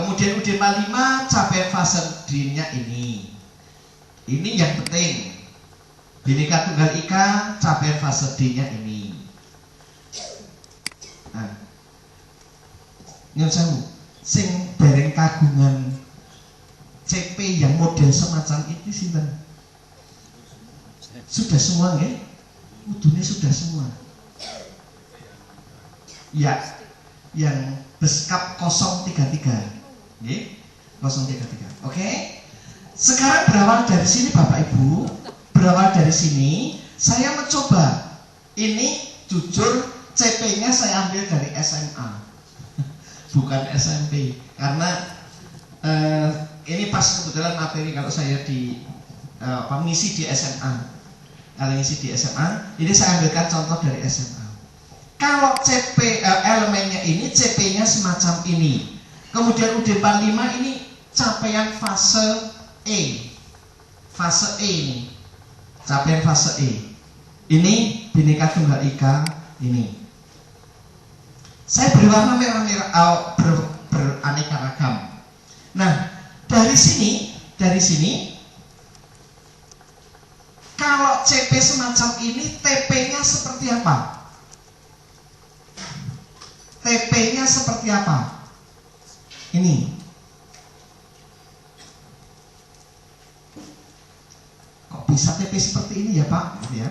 Kemudian UD45 capaian fase D-nya ini. Ini yang penting. Bhinneka Tunggal Ika capaian fase D-nya ini. Nah, nyun sewu, sing dereng kagungan CP yang model semacam itu sinten? Sudah semua nggih? Udune sudah semua. Ya, yang beskap 033. Nggih, 033. Oke. Sekarang berawal dari sini Bapak Ibu, berawal dari sini saya mencoba. Ini jujur CP-nya saya ambil dari SMA. Bukan SMP. Karena ini pas kebetulan materi kalau saya di mengisi di SMA. Kalau ngisi di SMA, ini saya ambilkan contoh dari SMA. Kalau CP elemennya ini CP-nya semacam ini. Kemudian UD45 ini capaian fase E. Fase E ini. Capaian fase E. Ini Bhinneka Tunggal Ika ini. Saya beri warna merah-merah beraneka ragam. Nah, dari sini kalau CP semacam ini TP-nya seperti apa? TP-nya seperti apa? Ini. Kok bisa TP seperti ini ya Pak? Gitu ya.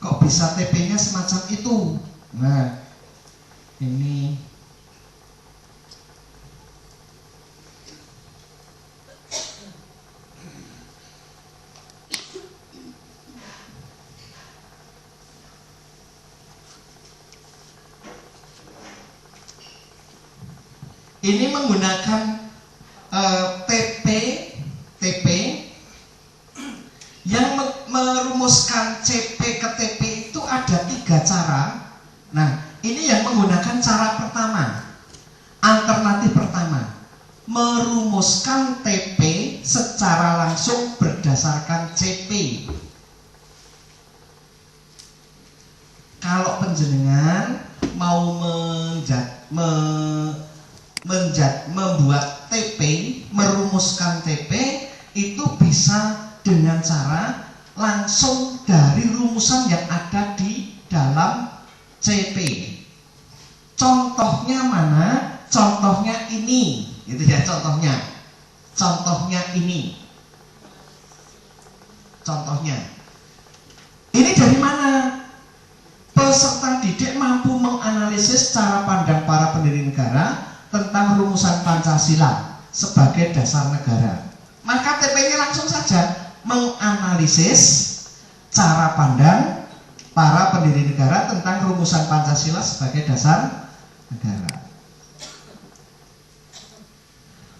Kok bisa TP-nya semacam itu? Nah, ini. Ini menggunakan TP yang merumuskan CP ke TP itu ada 3 cara. Nah, ini yang menggunakan cara pertama, alternatif pertama, merumuskan TP secara langsung berdasarkan CP. Kalau penjenengan mau membuat TP, merumuskan TP itu bisa dengan cara langsung dari rumusan yang ada di dalam CP. Contohnya mana? Contohnya ini, itu ya contohnya. Contohnya ini. Contohnya. Ini dari mana? Peserta didik mampu menganalisis cara pandang para pendiri negara tentang rumusan Pancasila sebagai dasar negara. Maka TP-nya langsung saja menganalisis cara pandang para pendiri negara tentang rumusan Pancasila sebagai dasar negara.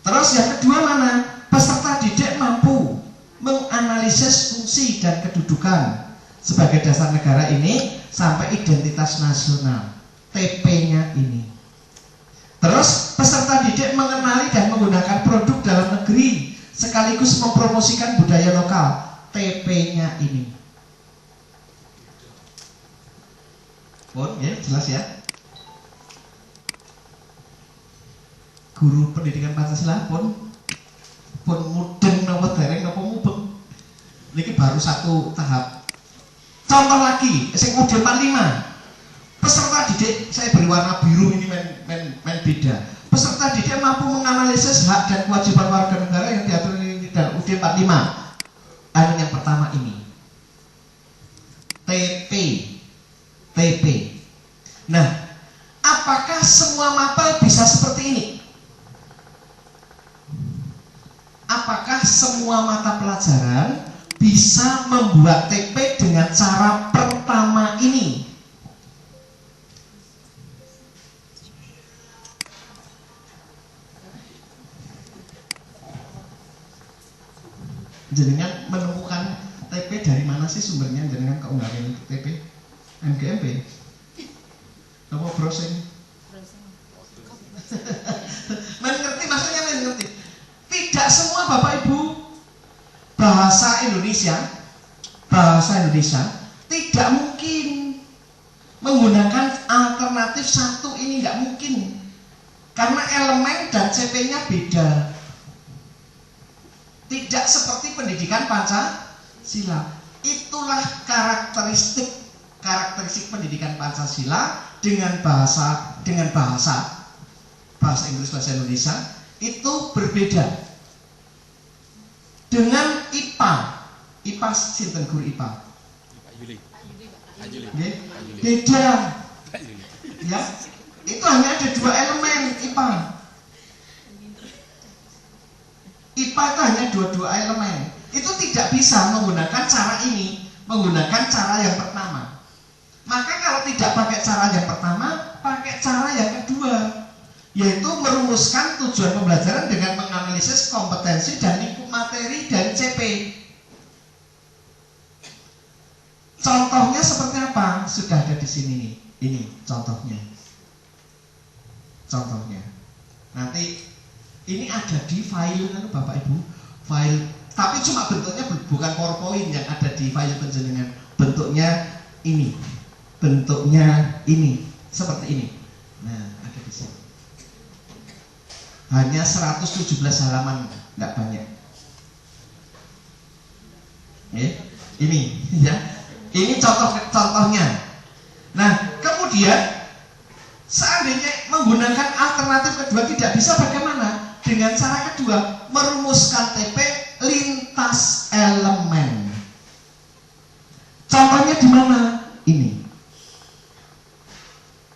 Terus yang kedua mana? Peserta didik mampu menganalisis fungsi dan kedudukan sebagai dasar negara ini sampai identitas nasional. TP-nya ini. Terus peserta didik mengenali dan menggunakan produk dalam negeri sekaligus mempromosikan budaya lokal. TP-nya ini. Pun ya, jelas ya. Guru pendidikan Pancasila pun mudeng napa dereng napa mubeng. Niki baru satu tahap. Contoh lagi, UD45. Peserta didik, saya beri warna biru ini main beda. Peserta didik mampu menganalisis hak dan kewajiban warga negara yang diatur di dalam UD45. Yang pertama ini. TP. Nah, apakah semua mapel bisa seperti ini? Apakah semua mata pelajaran bisa membuat TP dengan cara pertama ini? Jenengan menemukan TP dari mana sih sumbernya? Jenengan keunggahan TP MGMP apa browsing? Mengerti maksudnya, mengerti? Tidak semua Bapak Ibu bahasa Indonesia tidak mungkin menggunakan alternatif satu ini, nggak mungkin. Karena elemen dan CP-nya beda. Tidak seperti pendidikan Pancasila. Itulah karakteristik pendidikan Pancasila dengan bahasa Inggris, bahasa Indonesia itu berbeda. Dengan IPA sinten guru IPA? Beda. Ya, itu hanya ada 2 elemen IPA. IPA itu hanya dua elemen. Itu tidak bisa menggunakan cara ini, menggunakan cara yang pertama. Maka kalau tidak pakai cara yang pertama, pakai cara yang kedua, yaitu merumuskan tujuan pembelajaran dengan menganalisis kompetensi dan lingkup materi dari CP. Contohnya seperti apa? Sudah ada di sini nih. Ini contohnya. Nanti ini ada di file Bapak Ibu, file, tapi cuma bentuknya bukan PowerPoint yang ada di file penjenengan. Bentuknya ini, seperti ini. Nah, ada di sini. Hanya 117 halaman, nggak banyak. Ini ya. Ini contohnya. Nah, kemudian seandainya menggunakan alternatif kedua tidak bisa, bagaimana? Dengan cara kedua, merumuskan TP lintas elemen. Contohnya di mana? Ini.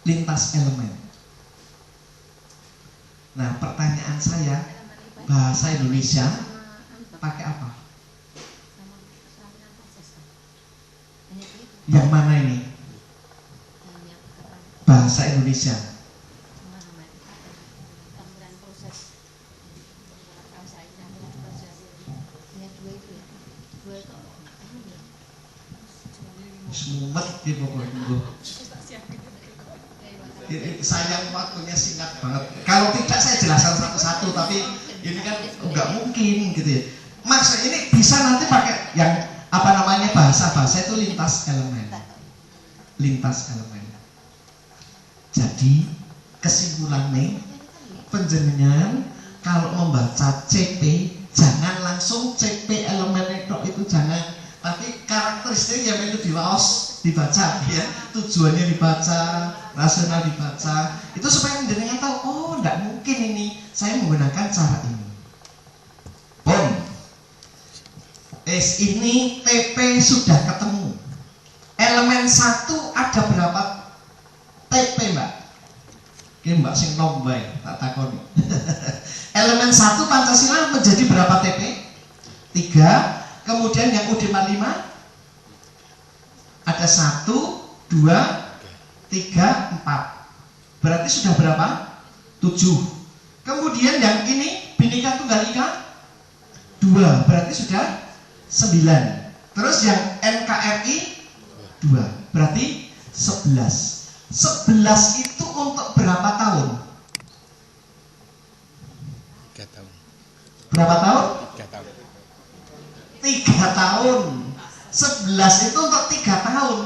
Lintas elemen. Nah, pertanyaan saya, bahasa Indonesia pakai apa? Yang mana ini? Bahasa Indonesia. Semumet di pokoknya. Sayang waktunya singkat banget. Kalau tidak saya jelaskan satu-satu, tapi ini kan nggak mungkin gitu ya. Maksud ini bisa nanti pakai yang bahasa itu lintas elemen. Jadi kesimpulannya, penjenengan kalau membaca CP jangan langsung CP elemen itu jangan, tapi karakteristik yang itu dibaca ya, tujuannya dibaca, rasional dibaca, itu supaya penjenengan tahu, oh enggak mungkin ini saya menggunakan cara ini. Ini TP sudah ketemu. Elemen 1 ada berapa TP, Mbak? Oke, Mbak sing nombay, tak takoni. Elemen 1 Pancasila menjadi berapa TP? 3. Kemudian yang UD 45 ada 1, 2, 3, 4. Berarti sudah berapa? 7. Kemudian yang ini Bhinneka Tunggal Ika 2, berarti sudah 9. Terus yang NKRI 2, berarti 11. 11 itu untuk berapa tahun? 3 tahun. Berapa tahun? 3 tahun. 3 tahun. 11 itu untuk 3 tahun.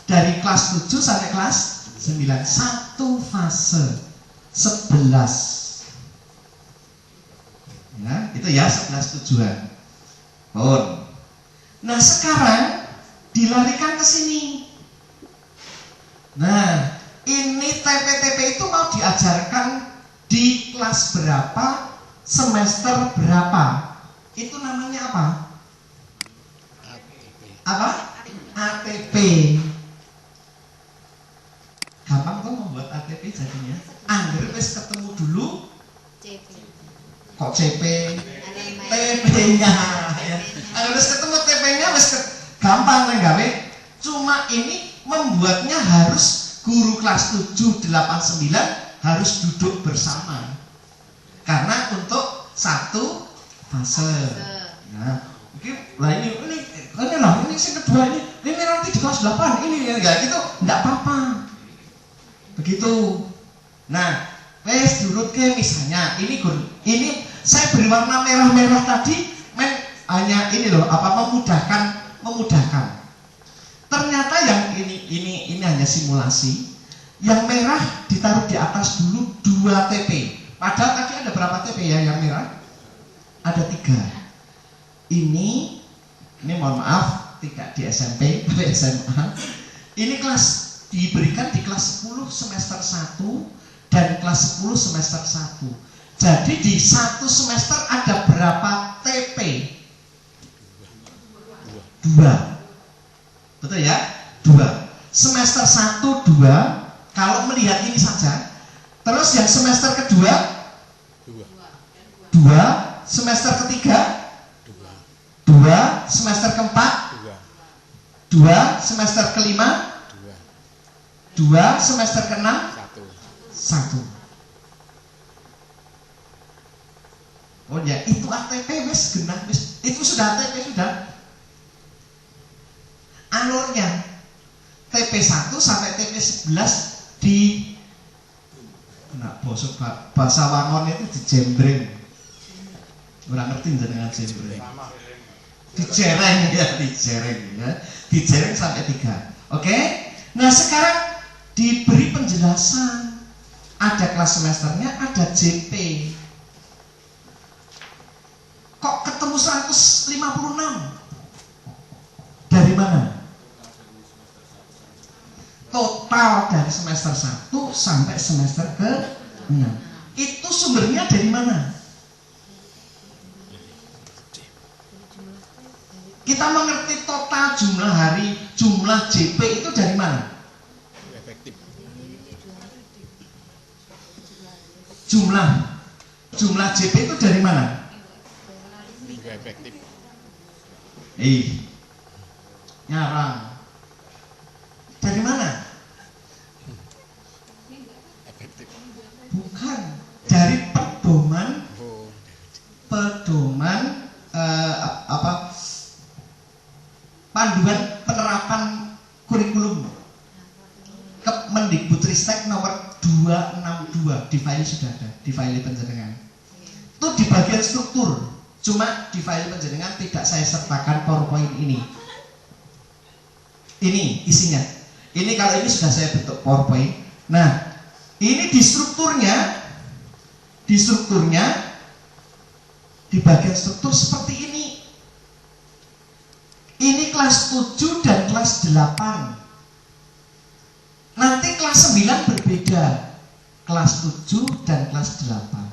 Dari kelas 7 sampai kelas 9. Satu fase 11. Ya, itu ya 11 tujuan. Nah, sekarang dilarikan ke sini. Nah, ini TP-TP itu mau diajarkan di kelas berapa, semester berapa? Itu namanya apa? Apa? ATP. Gampang tuh membuat ATP jadinya. Angger wis ketemu dulu kok CP, TP-nya ya. Harus ketemu TP-nya wis gampang kan gawe. Cuma ini membuatnya harus guru kelas 7, 8, 9 harus duduk bersama. Karena untuk satu fase. Nah, ini yang kedua ini nanti di kelas 8 ini enggak gitu, enggak apa-apa. Begitu. Nah, wes diurutke misalnya ini saya beri warna merah-merah tadi hanya ini loh, memudahkan. Ternyata yang ini hanya simulasi. Yang merah ditaruh di atas dulu 2 TP. Padahal tadi ada berapa TP ya yang merah? Ada 3. Ini mohon maaf, tidak di SMP, tapi SMA. Ini kelas diberikan di kelas 10 semester 1 dan kelas 10 semester 1. Jadi di satu semester ada berapa TP? 2. Betul ya? 2. Semester 1 2. Kalau melihat ini saja. Terus yang semester kedua 2. Semester ketiga 2. Semester keempat 2. Semester kelima 2. Semester keenam 1. Oh ya, itu ATP wis genah wis. Itu sudah ATP sudah. Alurnya TP1 sampai TP11 di bahasa Wangon itu dijembreng. Orang ngerti jenengan jembreng. Dijereng ya, dijereng sampai 3. Oke? Nah, sekarang diberi penjelasan. Ada kelas semesternya, ada JP. Kok ketemu 156? Dari mana? Total dari semester 1 sampai semester ke-6. Itu sumbernya dari mana? Kita mengerti total jumlah hari, jumlah JP itu dari mana? Jumlah JP itu dari mana? Nyarang. Dari mana? Bukan, dari pedoman panduan penerapan kurikulum Kemendikbudristek nomor 262. Di file sudah ada, di file penjenengan. Itu di bagian struktur. Cuma di file penjenengan tidak saya sertakan PowerPoint ini. Ini isinya. Ini kalau ini sudah saya bentuk PowerPoint. Nah, ini di strukturnya di bagian struktur seperti ini. Ini kelas 7 dan kelas 8. Nanti kelas 9 berbeda. Kelas 7 dan kelas 8.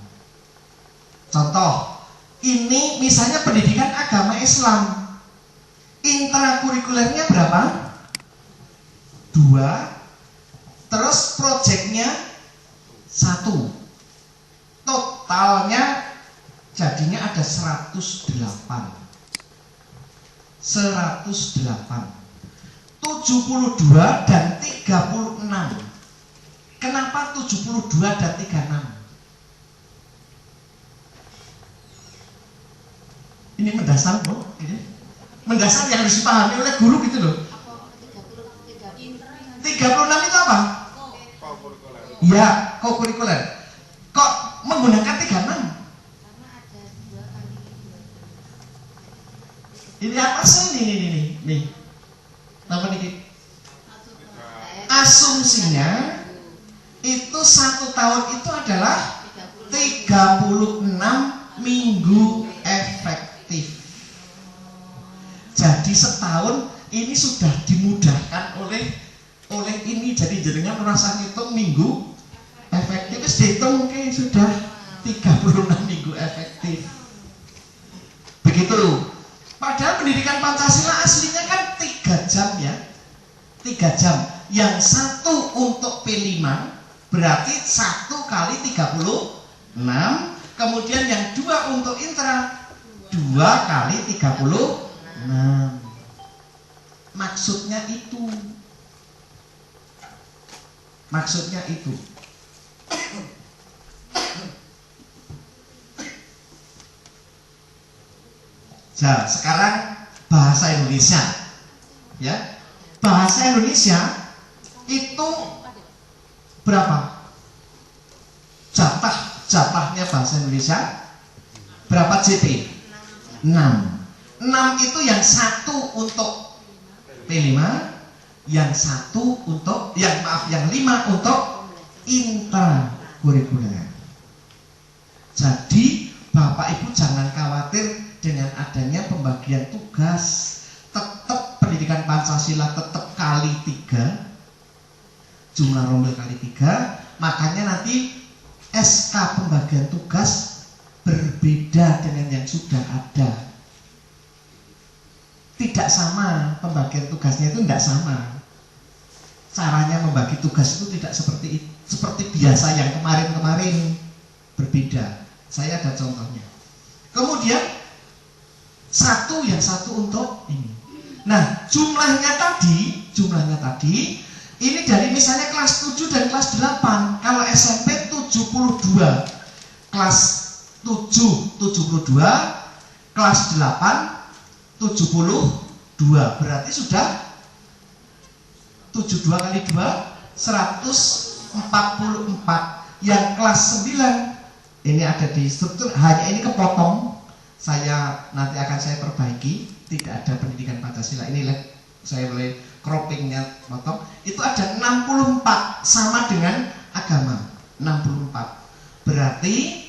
Contoh, ini misalnya pendidikan agama Islam. Intrakurikulernya berapa? 2. Terus proyeknya 1. Totalnya jadinya ada 108. 72 dan 36. Kenapa 72 dan 36? Ini mendasar loh, ini mendasar yang harus dipahami oleh guru gitu loh. 36 itu apa? Ya, kokurikuler. Kok menggunakan 36? Ini apa sih ini? Apa nih? Asumsinya itu 1 tahun itu adalah 36 minggu efektif. Jadi setahun ini sudah dimudahkan oleh ini. Jadi jenengan merasa ngitung minggu efektif, dihitung mungkin sudah 36 minggu efektif. Begitu. Padahal pendidikan Pancasila aslinya kan 3 jam ya. 3 jam. Yang 1 untuk P5 berarti 1 kali 36. Kemudian yang 2 untuk intra 2 kali 36. Maksudnya itu. Nah, sekarang bahasa Indonesia. Ya. Bahasa Indonesia itu berapa? Jatahnya bahasa Indonesia berapa JP? 6. 6 itu yang 1 untuk P5, yang 1 untuk yang 5 untuk intrakurikuler. Jadi Bapak Ibu jangan khawatir dengan adanya pembagian tugas. Tetap pendidikan Pancasila tetap kali 3, jumlah rombel kali 3. Makanya nanti SK pembagian tugas berbeda dengan yang sudah ada. Tidak sama pembagian tugasnya, itu tidak sama. Caranya membagi tugas itu tidak seperti biasa yang kemarin-kemarin, berbeda. Saya ada contohnya. Kemudian yang satu untuk ini. Nah, jumlahnya tadi ini dari misalnya kelas 7 dan kelas 8. Kalau SMP 72, kelas 7 72, kelas 8 72. Berarti sudah 72 kali 2 144. Yang kelas 9 ini ada di struktur, hanya ini kepotong. Saya nanti akan saya perbaiki, tidak ada pendidikan Pancasila. Ini saya boleh croppingnya potong. Itu ada 64 sama dengan agama. 64. Berarti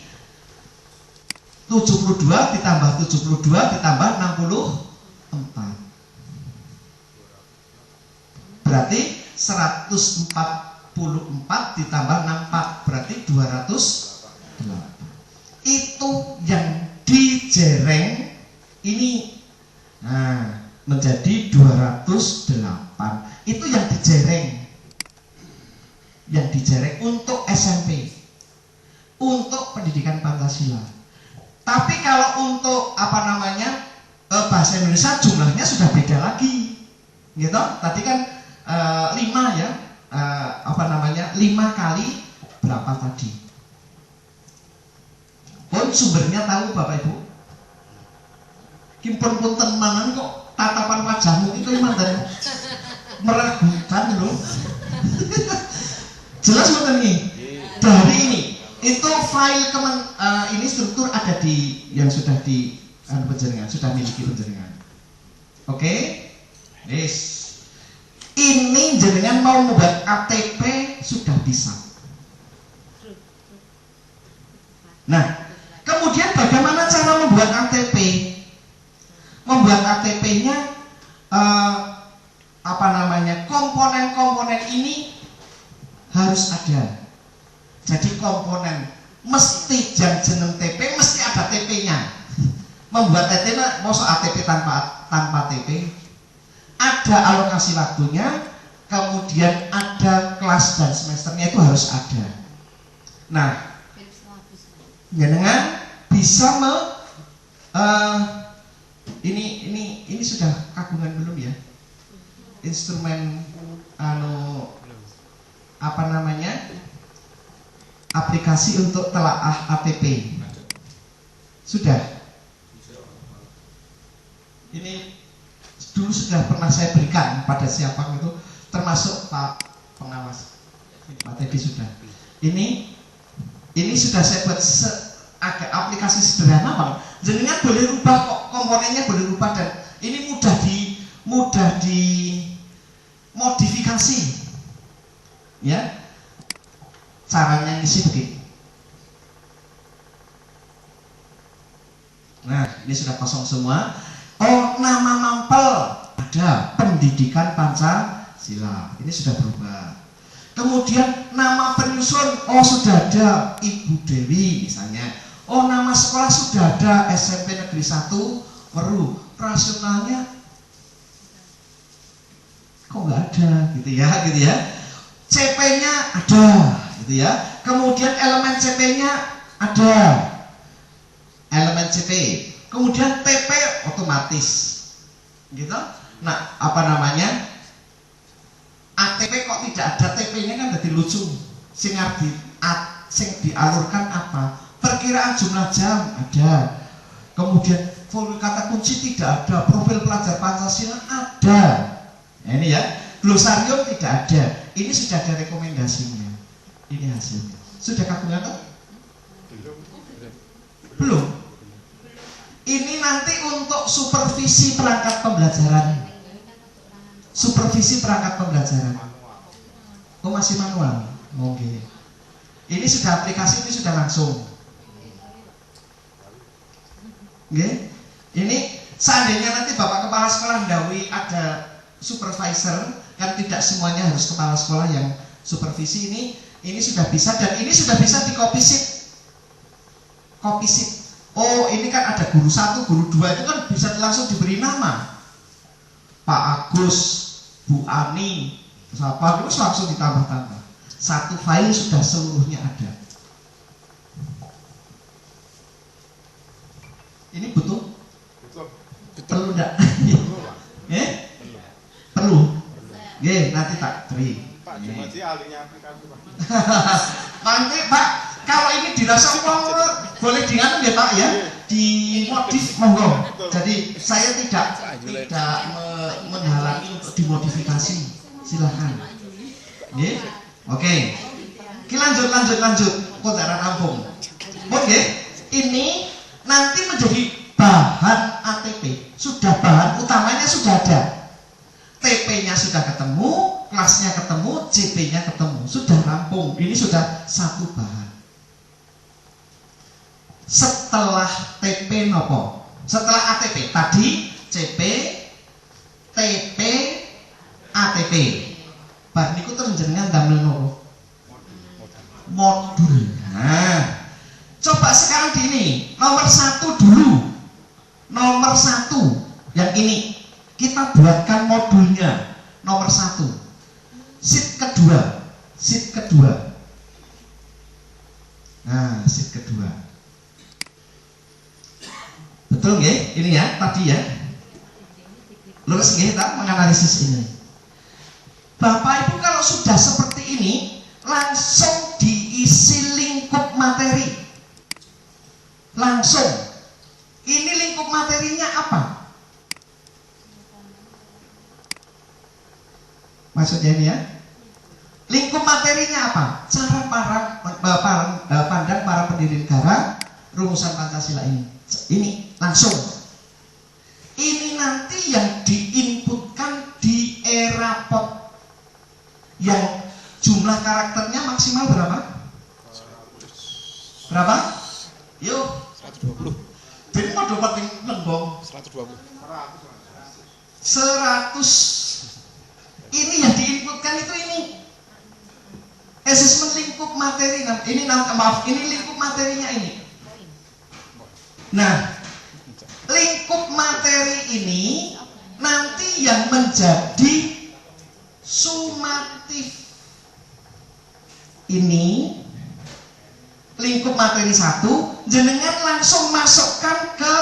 72 ditambah 72 ditambah 64. Berarti 144 ditambah 64 berarti 208. Itu yang dijereng ini. Nah, menjadi 208. Itu yang dijereng. Yang dijereng untuk SMP. Untuk pendidikan Pancasila. Tapi kalau untuk bahasa Indonesia jumlahnya sudah beda lagi. Gitu. Tadi kan 5 ya. 5 kali berapa tadi? Pun sumbernya tahu Bapak Ibu. Kimpun pun tenanan kok tatapan wajahmu itu memang dari meragukan loh. Jelas bukan ini? Dari ini. Itu file ini struktur ada di yang sudah di penjaringan, sudah miliki penjaringan. Oke? Yes. Ini jenengan mau membuat KTP sudah bisa. Nah, kemudian bagaimana cara membuat KTP? Membuat KTP-nya komponen-komponen ini harus ada. Jadi komponen mesti jeneng TP mesti ada TP-nya. Membuat TP mosok ATP tanpa TP. Ada alokasi waktunya, kemudian ada kelas dan semesternya itu harus ada. Nah, jenengan bisa ini sudah kagungan belum ya? Instrumen aplikasi untuk telaah ATP. Sudah. Ini dulu sudah pernah saya berikan pada siapa itu, termasuk Pak Pengawas. Pak Teddy sudah. Ini sudah saya buat agak aplikasi sederhana, Bang. Jenengan boleh rubah kok, komponennya boleh rubah dan ini mudah dimodifikasi. Ya. Caranya ngisi begini. Nah, ini sudah kosong semua. Oh, nama mampel ada, pendidikan Pancasila. Ini sudah berubah. Kemudian nama penyusun, oh sudah ada Ibu Dewi misalnya. Oh, nama sekolah sudah ada SMP Negeri 1 Meru. Rasionalnya kok nggak ada gitu ya. CP-nya ada gitu ya. Kemudian elemen CP-nya ada. Elemen CP. Kemudian TP otomatis. Gitu. Nah, ATP kok tidak ada TP-nya kan jadi lucu. Sing dialurkan apa? Perkiraan jumlah jam ada. Kemudian formul kata kunci tidak ada. Profil pelajar Pancasila ada. Nah, ini ya. Glosarium tidak ada. Ini sudah ada rekomendasinya. Ini hasilnya. Sudah kagungan atau? Belum. Ini nanti untuk supervisi perangkat pembelajaran. Supervisi perangkat pembelajaran. Oh, masih manual. Oke. Ini sudah aplikasi, ini sudah langsung. Nggih. Ini seandainya nanti Bapak Kepala Sekolah ndawi ada supervisor, kan tidak semuanya harus kepala sekolah yang supervisi, ini sudah bisa, dan ini sudah bisa di copy sheet. Copy sheet. Oh, ini kan ada guru 1, guru 2, itu kan bisa langsung diberi nama. Pak Agus, Bu Ani, siapa, terus langsung ditambah-tambah. Satu file sudah seluruhnya ada. Ini butuh? Perlu enggak? Perlu. Nanti tak beri. Pak Jumaji ahlinya aplikasi Pak. Nanti Pak, kalau ini dirasa boleh digantung ya Pak ya, dimodif monggo. Jadi saya tidak menghalangi untuk dimodifikasi, silahkan. Oke. Kita lanjut. Kok darah rampung. Oke. Ini nanti menjadi bahan ATP. Sudah bahan utamanya sudah ada. TP-nya sudah ketemu, kelasnya ketemu, CP-nya ketemu, sudah rampung. Ini sudah satu bahan. Setelah TP nopo? Setelah ATP tadi CP, TP, ATP. Bar niku terus jenengan damel nopo? Modul. Nah, coba sekarang di ini nomor 1 dulu. Nomor 1 yang ini kita buatkan modulnya nomor 1. Sheet kedua. Nah, sheet kedua. Betul nggih? Ini ya, tadi ya. Lurus nggih kita menganalisis ini. Bapak Ibu kalau sudah seperti ini, langsung diisi lingkup materi. Langsung. Ini lingkup materinya apa? Maksudnya ini ya, lingkup materinya apa? Cara pandang para pendiri negara, rumusan Pancasila ini. Ini langsung. Ini nanti yang diinputkan di era pop, yang jumlah karakternya maksimal berapa? Berapa? Yuk. 120. Jadi mau dapat lembong. 120. 100. Ini yang diinputkan itu ini assessment lingkup materi. Ini lingkup materinya ini. Nah, lingkup materi ini nanti yang menjadi sumatif. Ini lingkup materi 1, jenengan langsung masukkan ke,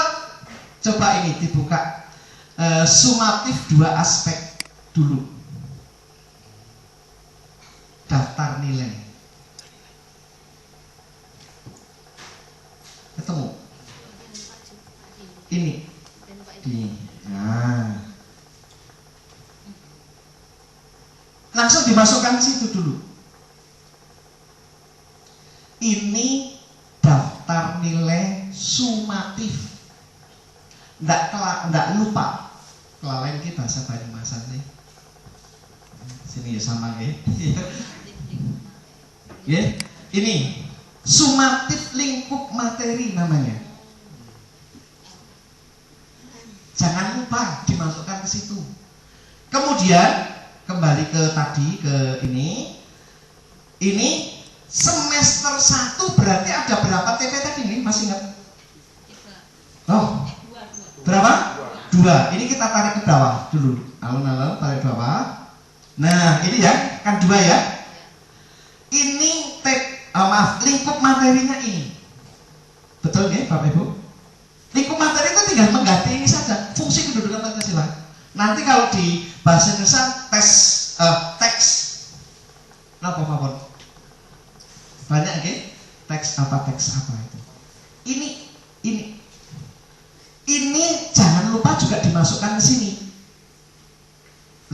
coba ini dibuka, sumatif 2 aspek dulu. Daftar nilai. Ketemu? Ini. Nah. Langsung dimasukkan ke situ dulu. Ini daftar nilai sumatif. Nggak lupa. Kelalaian ki bahasa Banyumasan nih. Sini ya sama ya. Ya, ini sumatif lingkup materi namanya. Jangan lupa dimasukkan ke situ. Kemudian kembali ke tadi ke ini. Ini semester 1 berarti ada berapa TP tadi ini? Masih ingat? Oh, berapa? 2. Ini kita tarik ke bawah dulu. Alun-alun tarik bawah. Nah, ini ya, kan 2 ya. Ini lingkup materinya ini. Betul nggih, Bapak Ibu? Lingkup materi itu tinggal mengganti ini saja, fungsi kedudukan Pancasila. Nanti kalau di bahasa Indonesia teks apa Pak? Banyak nggih? Teks apa itu. Ini jangan lupa juga dimasukkan ke sini.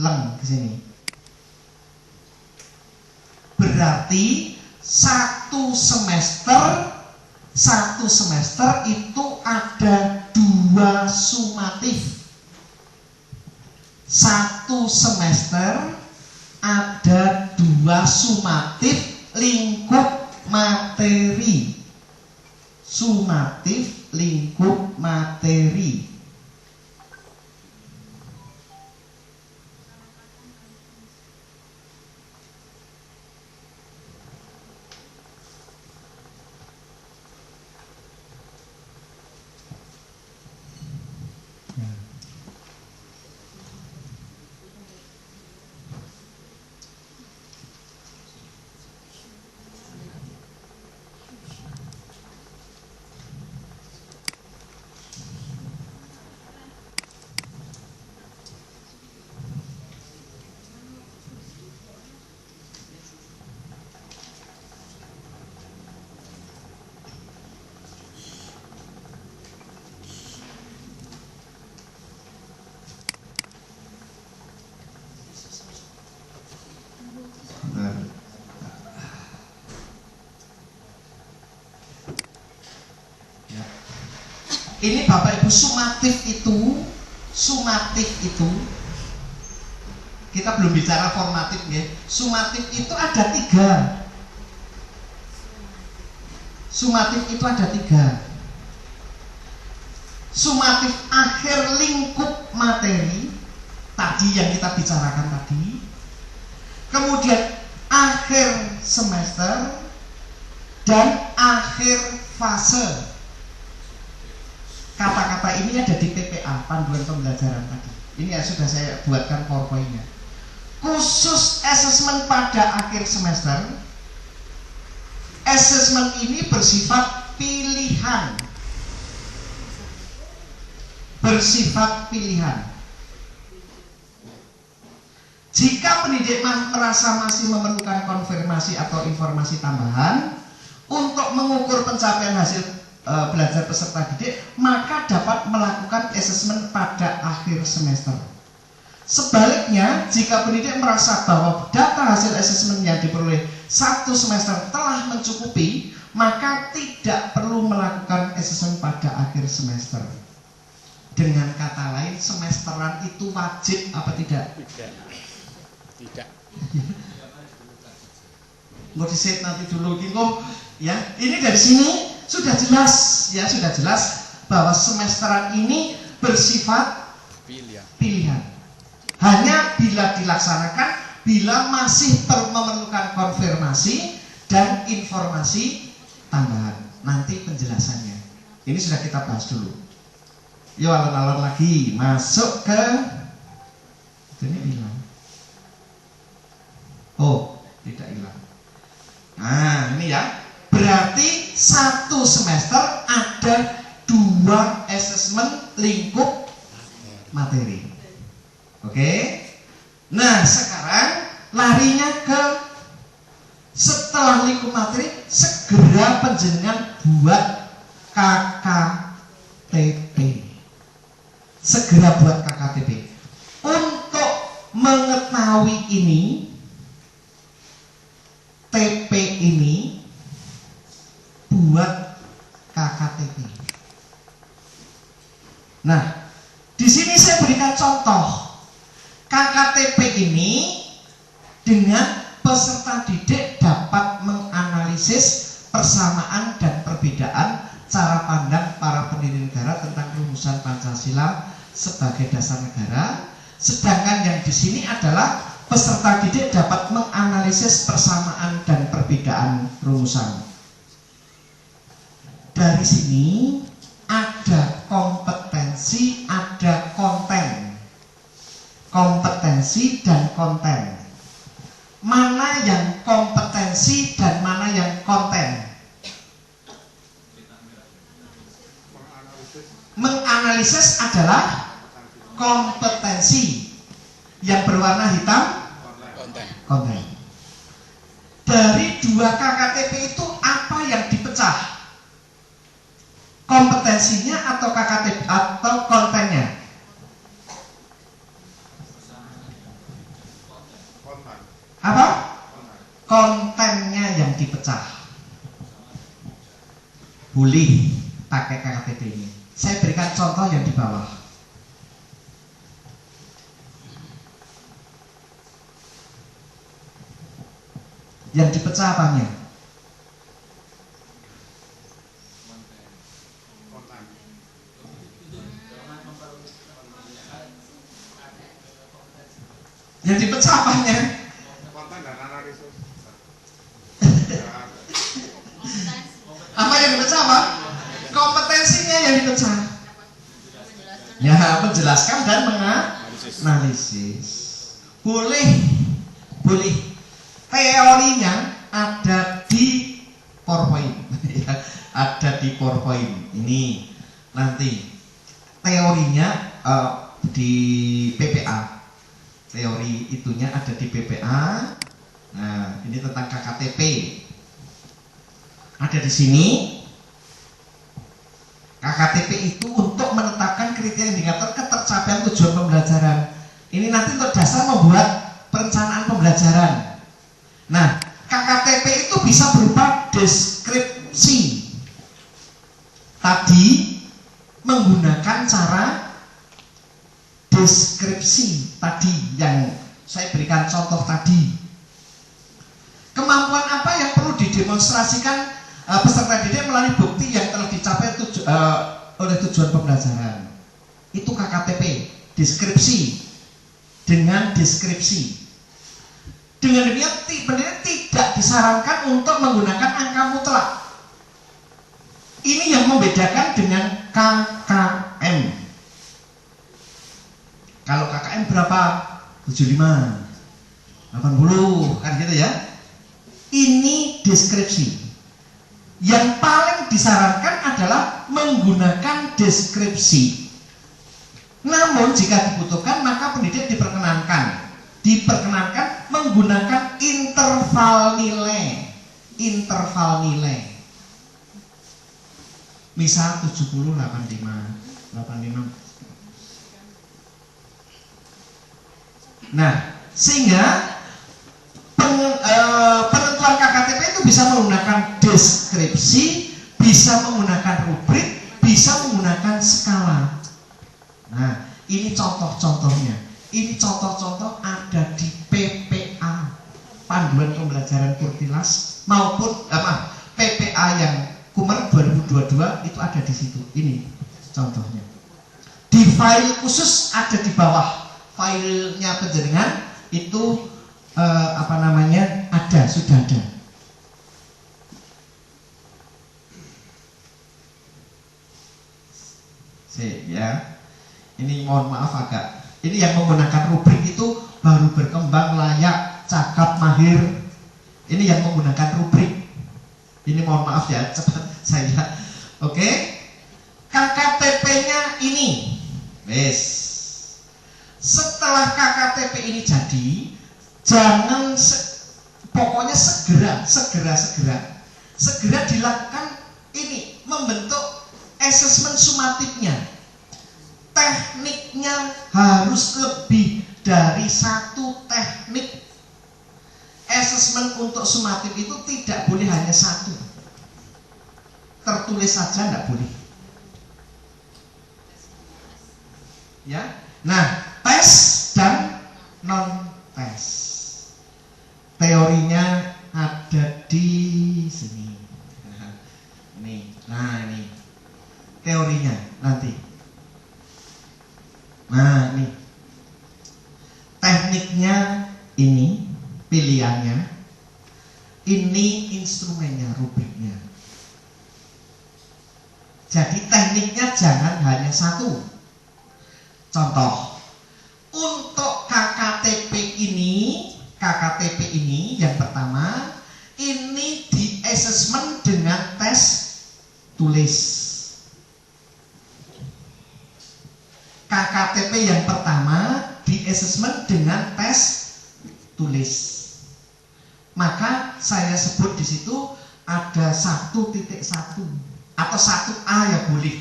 Ke sini. Berarti satu semester itu ada 2 sumatif. Satu semester ada 2 sumatif lingkup materi. sumatif lingkup materi. Ini Bapak Ibu, sumatif itu kita belum bicara formatif ya. Sumatif itu ada 3. Sumatif itu ada 3. Sumatif akhir lingkup materi tadi yang kita bicarakan tadi. Kemudian akhir semester dan akhir fase. Kata-kata ini ada di PPA, panduan pembelajaran tadi. Ini yang sudah saya buatkan PowerPoint-nya. Khusus asesmen pada akhir semester, asesmen ini bersifat pilihan. Bersifat pilihan. Jika pendidik merasa masih memerlukan konfirmasi atau informasi tambahan untuk mengukur pencapaian hasil belajar peserta didik, maka dapat melakukan asesmen pada akhir semester. Sebaliknya, jika pendidik merasa bahwa data hasil asesmen yang diperoleh 1 semester telah mencukupi, maka tidak perlu melakukan asesmen pada akhir semester. Dengan kata lain, semesteran itu wajib apa tidak? Tidak. Mau di-set nanti dulu gitu ya. Ini dari sini sudah jelas ya, sudah jelas bahwa semesteran ini bersifat pilihan. Hanya bila dilaksanakan bila masih memerlukan konfirmasi dan informasi tambahan. Nanti penjelasannya. Ini sudah kita bahas dulu. Yuk alon-alon lagi masuk ke ini hilang. Oh, tidak hilang. Nah, ini ya. Berarti 1 semester ada 2 asesmen lingkup materi. Oke. Nah, sekarang larinya ke setelah lingkup materi, segera panjenengan buat KKTP. Segera buat KKTP. Untuk mengetahui ini, TP ini, buat KKTP. Nah, di sini saya berikan contoh. KKTP ini dengan peserta didik dapat menganalisis persamaan dan perbedaan cara pandang para pendiri negara tentang rumusan Pancasila sebagai dasar negara. Sedangkan yang di sini adalah peserta didik dapat menganalisis persamaan dan perbedaan rumusan. Dari sini ada kompetensi, ada konten. Kompetensi dan konten. Mana yang kompetensi dan mana yang konten? Menganalisis adalah kompetensi. Yang berwarna hitam konten. Dari 2 KKTP itu apa yang dipecah? Kompetensinya atau KKTP atau kontennya? Apa? Kontennya yang dipecah. Boleh pakai KKTP ini. Saya berikan contoh yang di bawah. Yang dipecah apanya? Yang dipecah apanya? Konten dan analisis. Apa yang dipecah apa? Kompetensinya yang dipecah. Ya, menjelaskan dan menganalisis. Boleh teorinya ada di PowerPoint. Ada di PowerPoint. Ini nanti teorinya di PPA. Teori itunya ada di PPA. Nah, ini tentang KKTP. Ada di sini. KKTP itu untuk menetapkan kriteria indikator ketercapaian tujuan pembelajaran. Ini nanti untuk dasar membuat perencanaan pembelajaran. Nah, KKTP itu bisa berupa deskripsi. Tadi menggunakan cara deskripsi tadi yang saya berikan contoh tadi. Kemampuan apa yang perlu didemonstrasikan peserta didik melalui bukti yang telah dicapai oleh tujuan pembelajaran? Itu KKTP, deskripsi. Dengan deskripsi. Dengan demikian tidak disarankan untuk menggunakan angka mutlak. Ini yang membedakan dengan KKM. Kalau KKM berapa? 75, 80, kan gitu ya. Ini deskripsi. Yang paling disarankan adalah menggunakan deskripsi. Namun jika dibutuhkan maka pendidik diperkenankan menggunakan interval nilai. Misal 70, 85. Nah, sehingga penentuan KKTP itu bisa menggunakan deskripsi, bisa menggunakan rubrik, bisa menggunakan skala. Nah, ini contoh-contohnya. Ini contoh-contoh ada di PPA, Panduan Pembelajaran Kurtilas, maupun PPA yang Kumer 2022 itu ada di situ. Ini contohnya. Di file khusus ada di bawah. Filenya penjaringan itu sudah ada. Ya. Ini mohon maaf agak. Ini yang menggunakan rubrik itu baru berkembang, layak, cakap, mahir. Ini yang menggunakan rubrik. Ini mohon maaf ya, cepat saya. Oke. KKTP-nya ini. Wes. Setelah KKTP ini jadi, jangan pokoknya segera dilakukan ini, membentuk asesmen sumatifnya. Tekniknya harus lebih dari satu teknik. Asesmen untuk sumatif itu tidak boleh hanya satu. Tertulis saja tidak boleh. Ya. Nah, tes dan non tes. Teorinya ada di sini. Ini teorinya nanti. Nah, ini tekniknya, ini pilihannya, ini instrumennya, rubriknya. Jadi tekniknya jangan hanya satu. Contoh, untuk KKTP ini yang pertama, ini di assessment dengan tes tulis. KKTP yang pertama di assessment dengan tes tulis. Maka saya sebut di situ ada 1.1 atau 1A ya boleh.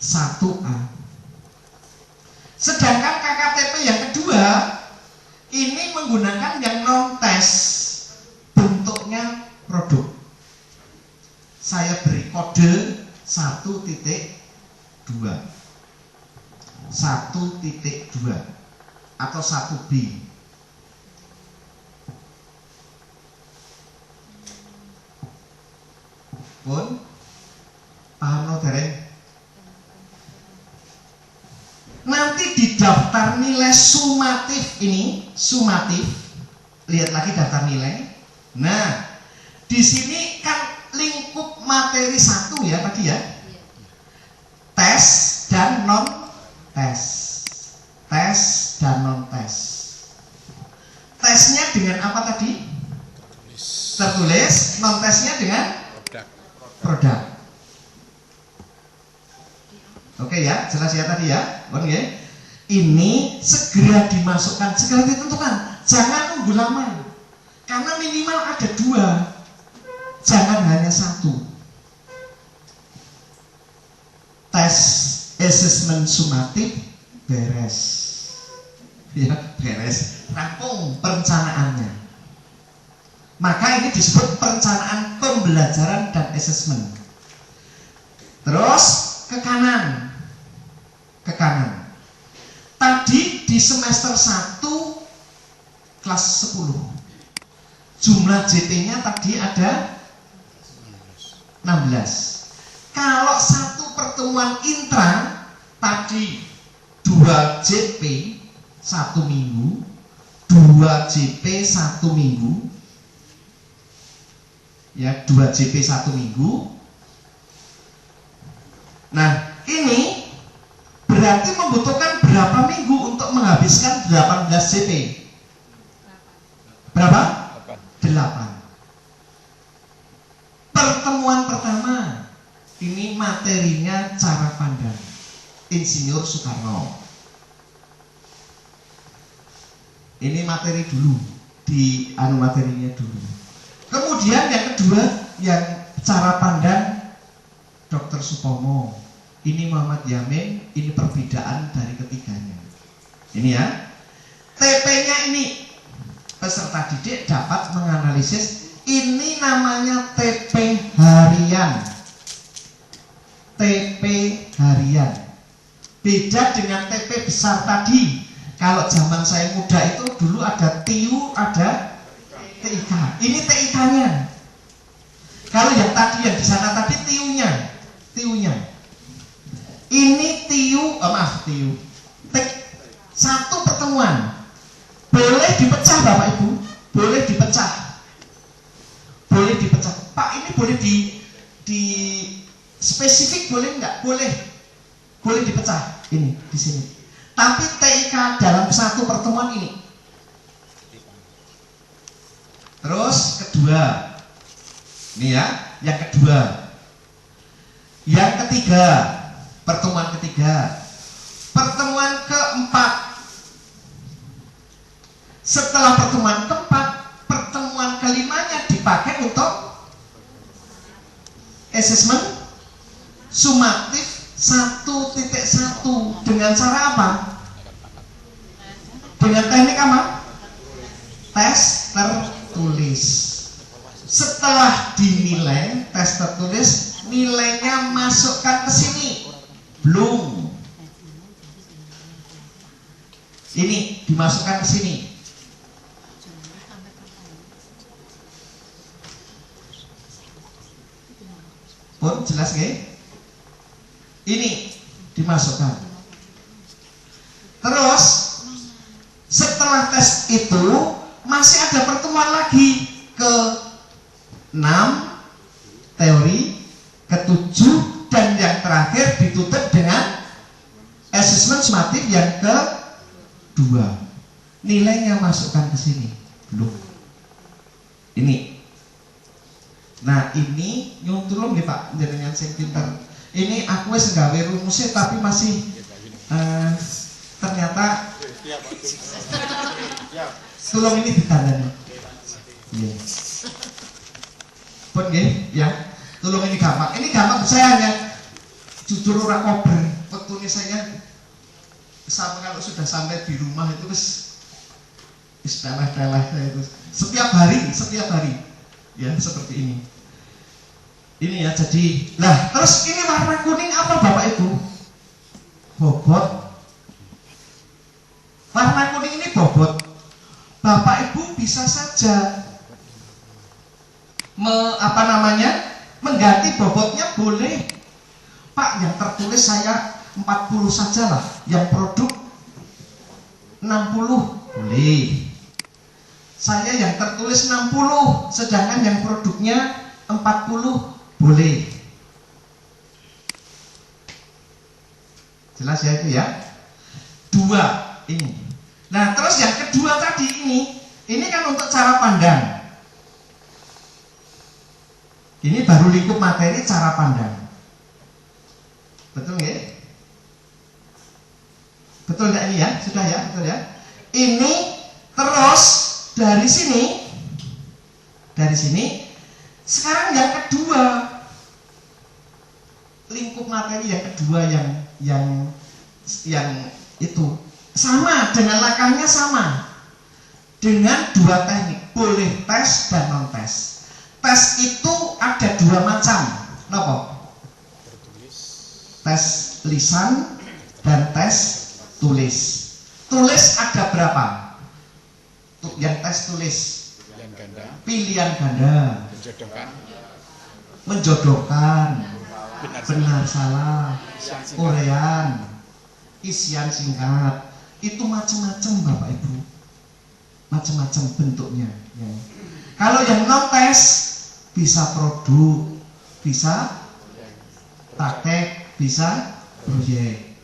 1A. Sedangkan KKTP yang kedua ini menggunakan yang non tes, bentuknya produk. Saya beri kode 1.2 atau 1B. Pun Paham no dereng? Nanti di daftar nilai sumatif ini, sumatif, lihat lagi daftar nilai. Nah, di sini kan lingkup materi 1 ya tadi ya. Tes dan non tes. Tes dan non tes. Tesnya dengan apa tadi? Tertulis. Non tesnya dengan produk. Oke ya, jelas ya tadi ya. Oke. Ini segera dimasukkan, segera ditentukan. Jangan nunggu lama. Karena minimal ada 2. Jangan hanya 1. Tes asesmen sumatif beres. Ya, beres. Rampung perencanaannya. Maka ini disebut perencanaan pembelajaran dan asesmen. Terus ke kanan. Ke kanan. Tadi di semester 1 kelas 10. Jumlah JP-nya tadi ada 16. Kalau satu pertemuan intra tadi 2 JP 1 minggu, 2 JP 1 minggu, ya 2 JP 1 minggu. Nah ini berarti membutuhkan berapa minggu untuk menghabiskan 18 JP? Berapa? 8. Pertemuan pertama ini materinya cara pandang Insinyur Soekarno. Ini materi dulu, di materinya dulu. Kemudian yang kedua yang cara pandang Dr. Supomo. Ini Muhammad Yamin, ini perbedaan dari ketiganya. Ini ya. TP-nya ini peserta didik dapat menganalisis. Ini namanya TP harian. TP harian. Beda dengan TP besar tadi. Kalau zaman saya muda itu dulu ada TIU, ada TIK. Ini TIK-nya. Kalau yang tadi yang di sana tadi TIU-nya. Ini TIU, TIU. Satu pertemuan. Boleh dipecah Bapak Ibu? Boleh dipecah. Boleh dipecah. Pak, ini boleh di spesifik boleh enggak? Boleh. Boleh dipecah. Ini di sini. Tapi TIK dalam satu pertemuan ini. Terus kedua. Ini ya, yang kedua. Yang ketiga, pertemuan ketiga. Pertemuan keempat. Setelah pertemuan keempat, pertemuan kelimanya dipakai untuk asesmen sumatif 1.1 dengan cara apa? Dengan teknik apa? Tes tertulis. Setelah dinilai tes tertulis, nilainya masukkan ke sini. Belum. Ini dimasukkan ke sini. Pun jelas nggih? Ini dimasukkan. Terus setelah tes itu masih ada pertemuan lagi ke 6 teori, ke-7 dan yang terakhir ditutup dengan asesmen sumatif yang ke-2. Nilainya masukkan ke sini. Belum. Ini. Nah, ini nyuntulung nih Pak, jenengan sing pinter. Ini aku wis gawe rumusnya tapi masih ternyata tulung ini ditandani. Iya. Pun nggih, ya. Tulung ini gampang. Ini gampang saya hanya jujur ora kober. Wektune saya sampai kalau sudah sampai di rumah itu wis telah itu. Setiap hari. Ya, seperti ini. Ini ya, jadi lah terus ini warna kuning apa Bapak Ibu? Bobot. Warna kuning ini bobot. Bapak Ibu bisa saja mengganti bobotnya boleh Pak, yang tertulis saya 40 saja lah, yang produk 60 boleh. Saya yang tertulis 60, sedangkan yang produknya 40 boleh. Jelas ya itu ya? Dua ini. Nah terus yang kedua tadi ini kan untuk cara pandang. Ini baru lingkup materi cara pandang. Betul nggak? Betul nggak ini ya? Sudah ya? Betul ya? Ini terus dari sini sekarang yang kedua, lingkup materi yang kedua yang itu sama dengan langkahnya, sama dengan dua teknik, boleh tes dan non tes. Tes itu ada dua macam, kenapa? Tes lisan dan tes tulis. Tulis ada berapa? Yang tes tulis pilihan ganda, menjodohkan, benar salah, urean, isian singkat. Itu macam-macam Bapak Ibu, macam-macam bentuknya ya. Kalau yang non tes bisa produk, bisa praktek, bisa proyek.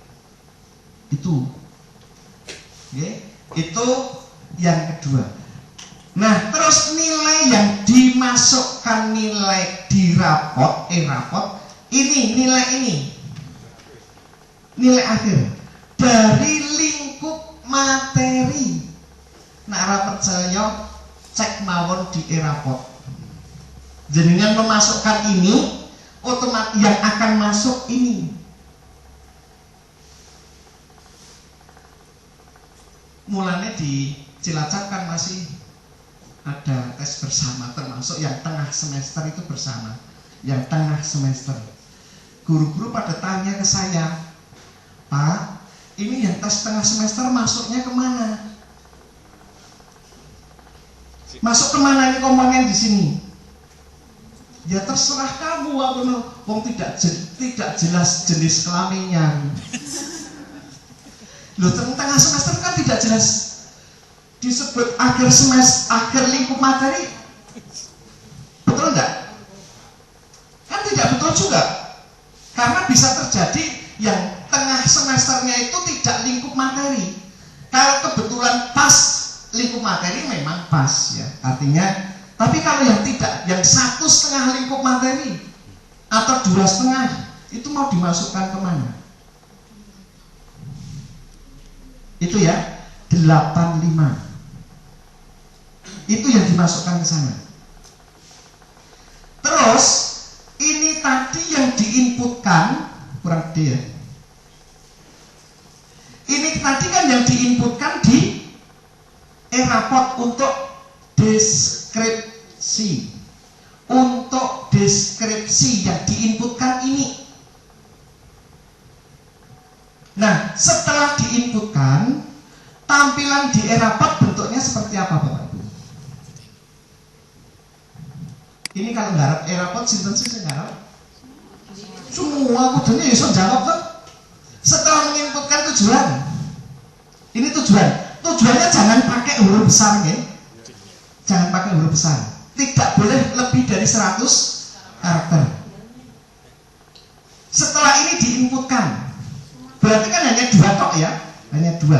Itu okay. Itu yang kedua. Nah terus nilai yang dimasukkan nilai di rapot, ini nilai akhir dari lingkup materi. Nah rapot saya cek mawon di rapot. Jenengan memasukkan ini, otomatis yang akan masuk ini. Mulanya di Cilacap kan masih ada tes bersama, termasuk yang tengah semester itu bersama. Yang tengah semester, guru-guru pada tanya ke saya, Pak, ini yang tes tengah semester masuknya kemana? Masuk kemana ini komponen di sini? Ya terserah kamu, wong tidak jelas jenis kelaminnya. Loh, tengah semester kan tidak jelas. Disebut akhir semester, akhir lingkup materi. Betul enggak? Kan tidak betul juga. Karena bisa terjadi yang tengah semesternya itu tidak lingkup materi. Kalau kebetulan pas lingkup materi memang pas ya. Artinya, tapi kalau yang tidak, yang 1,5 lingkup materi atau 2,5 itu mau dimasukkan kemana? Itu ya 85. Itu yang dimasukkan ke sana. Terus ini tadi yang diinputkan kurang gede ya. Ini tadi kan yang diinputkan di rapot untuk deskripsi. Untuk deskripsi yang diinputkan ini. Nah, setelah diinputkan, tampilan di rapot bentuknya seperti apa Bapak Ibu? Ini kalau ngarep rapot sinten sih ngarep? Semua kudunya iso jawab tuh. Setelah menginputkan tujuan. Ini tujuan. Tujuannya jangan pakai huruf besar ya. Jangan pakai huruf besar. Tidak boleh lebih dari 100 karakter. Setelah ini diinputkan, berarti kan hanya 2 tok ya, hanya 2.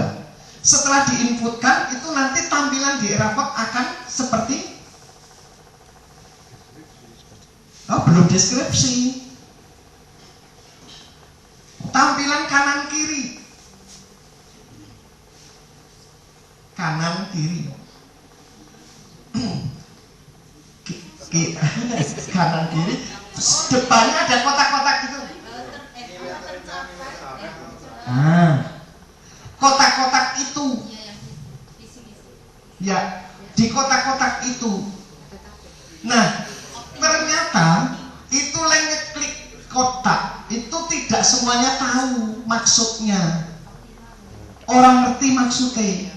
Setelah diinputkan itu nanti tampilan di rapot akan seperti belum deskripsi. Tampilan kanan kiri. Kanan kiri. Kanan kiri. Depannya ada kotak-kotak gitu. Kotak-kotak itu. Ya, di kotak-kotak itu. Nah, ternyata itu ngeklik kotak itu tidak semuanya tahu maksudnya. Orang ngerti maksudnya.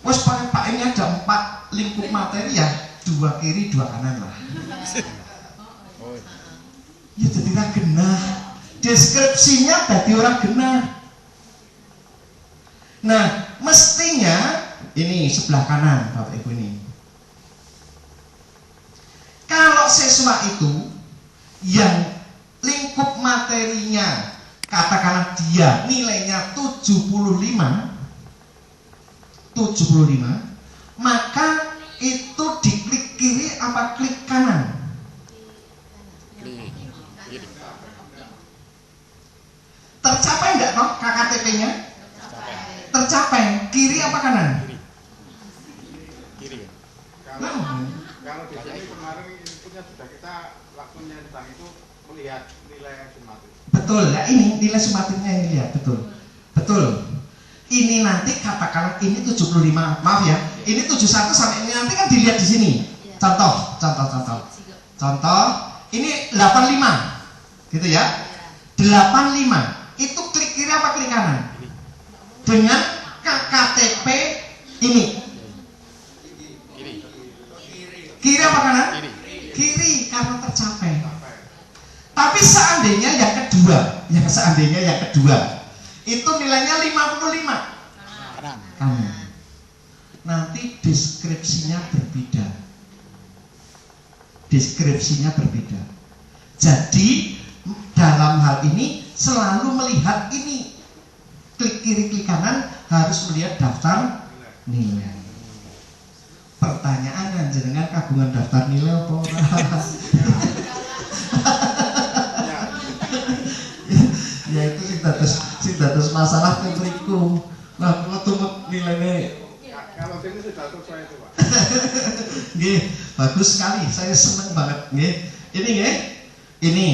Wes Pak ini ada 4 lingkup materi ya, 2 kiri 2 kanan lah. Ya jadi ra genah. deskripsinya dadi ora genah. Nah, mestinya ini sebelah kanan Bapak Ibu ini. Kalau siswa itu yang lingkup materinya katakanlah dia nilainya 75, maka itu diklik kiri apa klik kanan? Kiri. Tercapai enggak toh KKTP-nya? Capai. Tercapai. Kiri apa kanan? Kiri. Kalau di sini kemarin inputnya sudah kita waktunya tentang itu melihat nilai sumatif. Betul ya, ini nilai sumatifnya ini lihat betul. Ini nanti katakanlah ini 75, maaf ya, ini 71 sampai ini nanti kan dilihat di sini. Contoh, ini 85, gitu ya. 85 itu klik kiri apa klik kanan? Dengan KKTP ini. Kiri apa kanan? Kiri karena tercapai. Tapi seandainya yang kedua itu nilainya 55 kanan. Nanti deskripsinya berbeda. Jadi dalam hal ini selalu melihat ini, klik kiri klik kanan harus melihat daftar nilai. Pertanyaan jenengan kagungan daftar nilai apa ora? Ya itu sing dados masalah tentriku. Lah kula tumut nilainya. Kalau ini sudah selesai itu Pak. Nggih, bagus sekali. Saya senang banget nggih. Ini.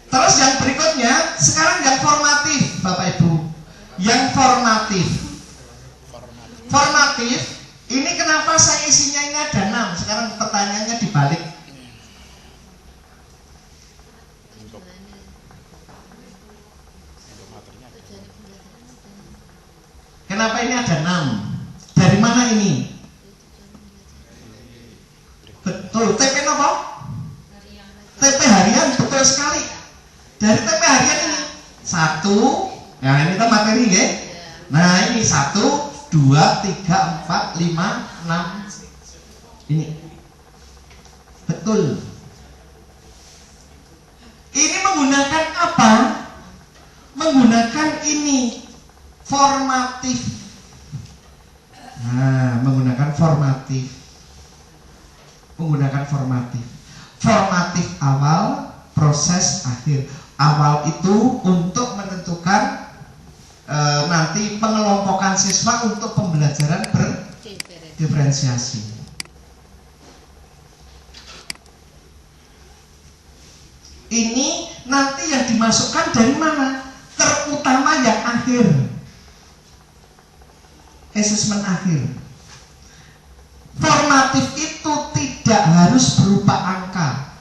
Terus yang berikutnya, sekarang yang formatif, Bapak Ibu. Yang formatif. Ini kenapa saya isinya ini ada 6? Sekarang pertanyaannya dibalik. Kenapa ini ada 6? Dari mana ini? Betul, TP apa? TP harian, betul sekali. Dari TP harian ini 1, nah ini kan materi ya. Nah ini 1, 2, 3, 4, 5, 6. Ini betul. Ini menggunakan apa? Menggunakan ini formatif. Nah, menggunakan formatif. Formatif awal, proses akhir. Awal itu untuk menentukan nanti pengelompokan siswa untuk pembelajaran berdiferensiasi. Ini nanti yang dimasukkan dari mana? Terutama yang akhir, asesmen akhir. Formatif itu tidak harus berupa angka,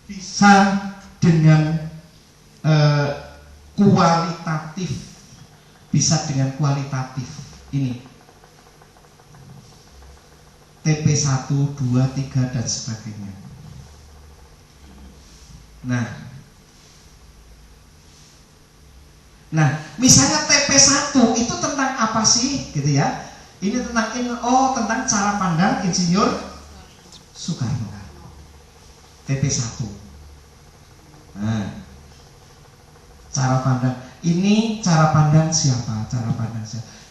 bisa dengan kualitatif, ini TP 1, 2, 3 dan sebagainya. Nah, misalnya TP1 itu tentang apa sih, gitu ya? Ini tentang cara pandang Insinyur Soekarno. TP1. Nah, cara pandang. Ini cara pandang siapa?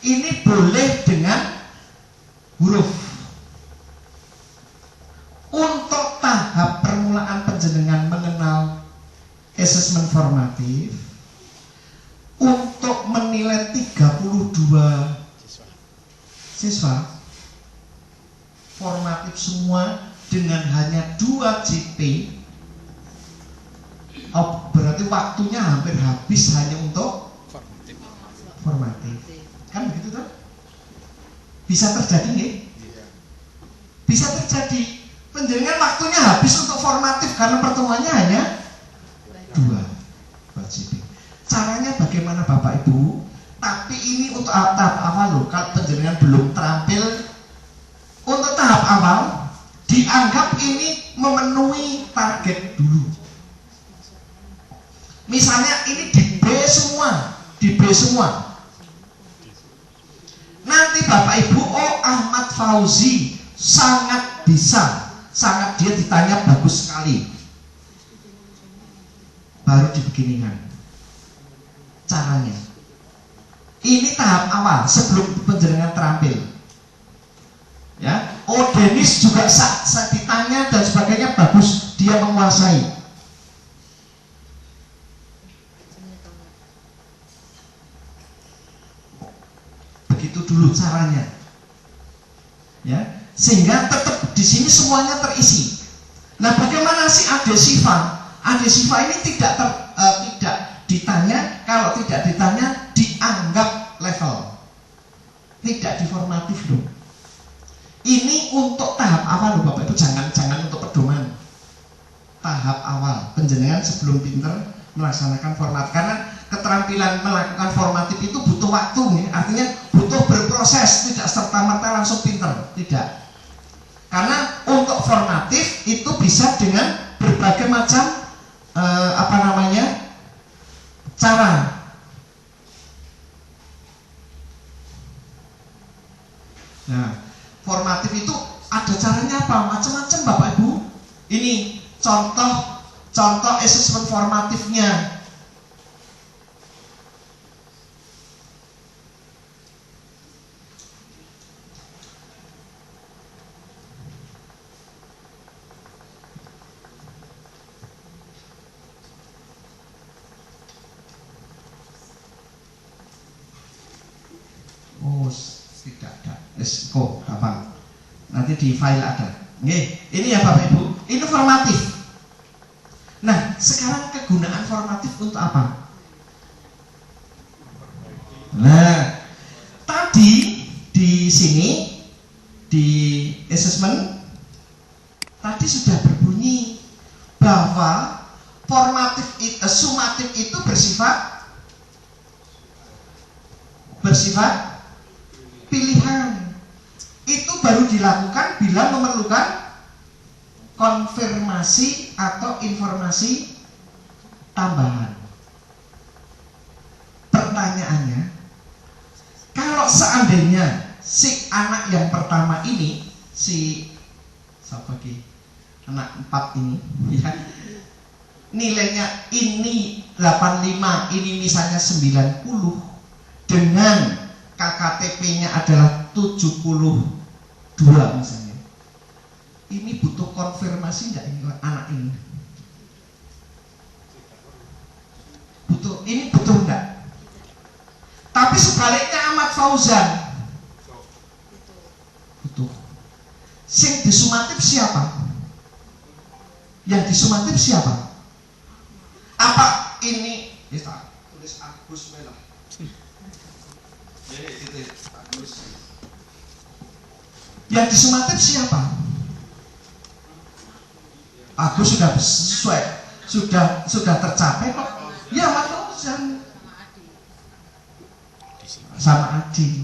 Ini boleh dengan huruf. Untuk tahap permulaan penjenengan mengenal asesmen formatif, untuk menilai 32 siswa formatif semua dengan hanya 2 JP, berarti waktunya hampir habis hanya untuk formatif. Kan begitu kan? Bisa terjadi nih? Bisa terjadi. Penjaringan waktunya habis untuk formatif karena pertemuannya hanya 2 JP. Caranya bagaimana Bapak Ibu? Tapi ini untuk tahap awal loh. Kalau penjaringan belum terampil untuk tahap awal, dianggap ini memenuhi target dulu. Misalnya ini di B semua, di B semua. Nanti Bapak Ibu, oh Ahmad Fauzi sangat bisa, sangat dia ditanya bagus sekali. Baru dibeginikan caranya. Ini tahap awal sebelum penjenengan terampil. Ya, oh Denis juga saat ditanya dan sebagainya bagus, dia menguasai. Begitu dulu caranya, ya, sehingga tetap di sini semuanya terisi. Nah, bagaimana si Ade Siva? Ade Siva ini tidak ditanya, kalau tidak ditanya dianggap level, tidak diformatif loh. Ini untuk tahap awal loh Bapak Ibu, jangan untuk pedoman. Tahap awal penjenengan sebelum pinter melaksanakan format, karena keterampilan melakukan formatif itu butuh waktu, ya. Artinya butuh berproses, tidak serta-merta langsung pinter, tidak. Karena untuk formatif itu bisa dengan berbagai macam cara. Nah, formatif itu ada caranya apa? Macam-macam Bapak Ibu. Ini contoh asesmen formatifnya. Oh, tidak ada. Kok apa? Nanti di file ada. Oke, ini ya Bapak Ibu. Ini formatif. Nah, sekarang kegunaan formatif untuk apa? Nah, tadi di sini di assessment tadi sudah berbunyi bahwa sumatif itu bersifat pilihan. Itu baru dilakukan bila memerlukan konfirmasi atau informasi tambahan. Pertanyaannya, kalau seandainya si anak yang pertama ini, anak 4 ini, ya, nilainya ini 85, ini misalnya 90, dengan KKTP-nya adalah 72 misalnya, ini butuh konfirmasi enggak ini anak ini? Butuh enggak? Tapi sebaliknya Ahmad Fauzan butuh. Sing disumatif siapa? Yang disumatif siapa? Apa ini? Kita tulis Agus Mela. Yang disumatif siapa? Agus sudah sesuai, sudah tercapai kok. Ya, Mas Fauzan sama Adi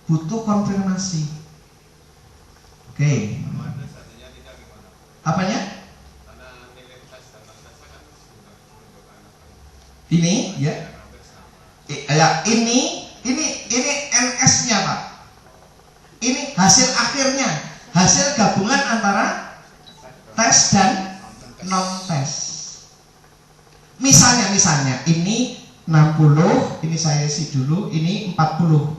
butuh konfirmasi. Oke. Apanya? Ini ya. Ya, ini NS-nya Pak. Ini hasil akhirnya, hasil gabungan antara tes dan non tes. Misalnya ini 60, ini saya isi dulu, ini 40.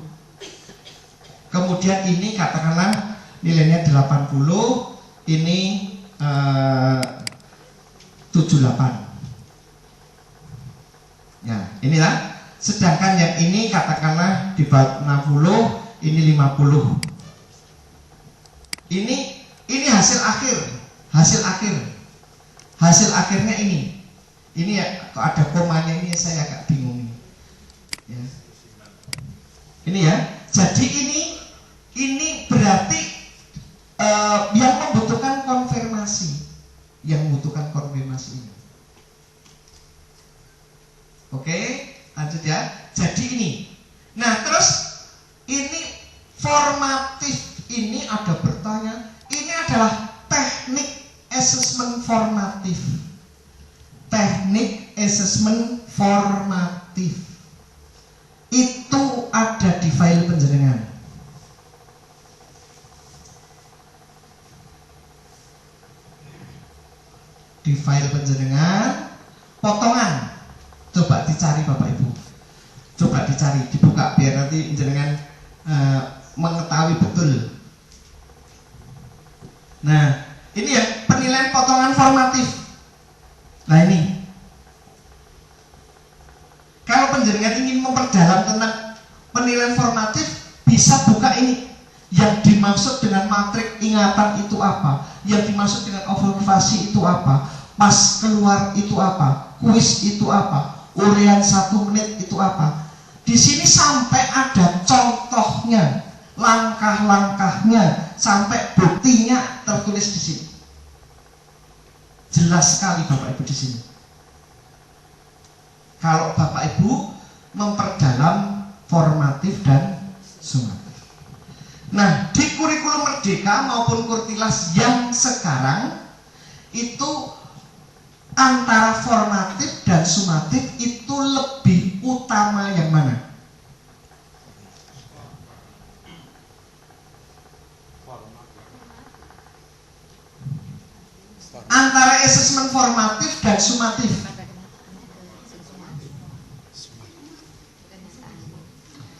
Kemudian ini katakanlah nilainya 80, ini 78. Ya, inilah. Sedangkan yang ini katakanlah di bawah 60, ini 50. Ini hasil akhir. Hasil akhirnya ini. Ini ya, kok ada komanya ini saya agak bingung ini. Ya. Ini ya. Jadi ini berarti yang membutuhkan konfirmasi. Ini. Oke, lanjut ya. Jadi ini. Nah, terus ini formatif, ini ada bertanya. Ini adalah teknik asesmen formatif. teknik assessment formatif. Itu ada di file penjenengan. Di file penjenengan, potongan. Coba dicari Bapak Ibu. Coba dicari, dibuka biar nanti penjenengan mengetahui betul. Nah, ini ya penilaian potongan formatif. Nah ini, kalau penjenengan ingin memperdalam tentang penilaian formatif, bisa buka ini. Yang dimaksud dengan matrik ingatan itu apa? Yang dimaksud dengan observasi itu apa? Pas keluar itu apa? Kuis itu apa? Urean 1 menit itu apa? Di sini sampai ada contohnya, langkah-langkahnya, sampai buktinya tertulis di sini. Jelas sekali Bapak Ibu di sini. Kalau Bapak Ibu memperdalam formatif dan sumatif. Nah, di kurikulum Merdeka maupun Kurtilas yang sekarang itu antara formatif dan sumatif itu lebih utama yang mana? Antara asesmen formatif dan sumatif.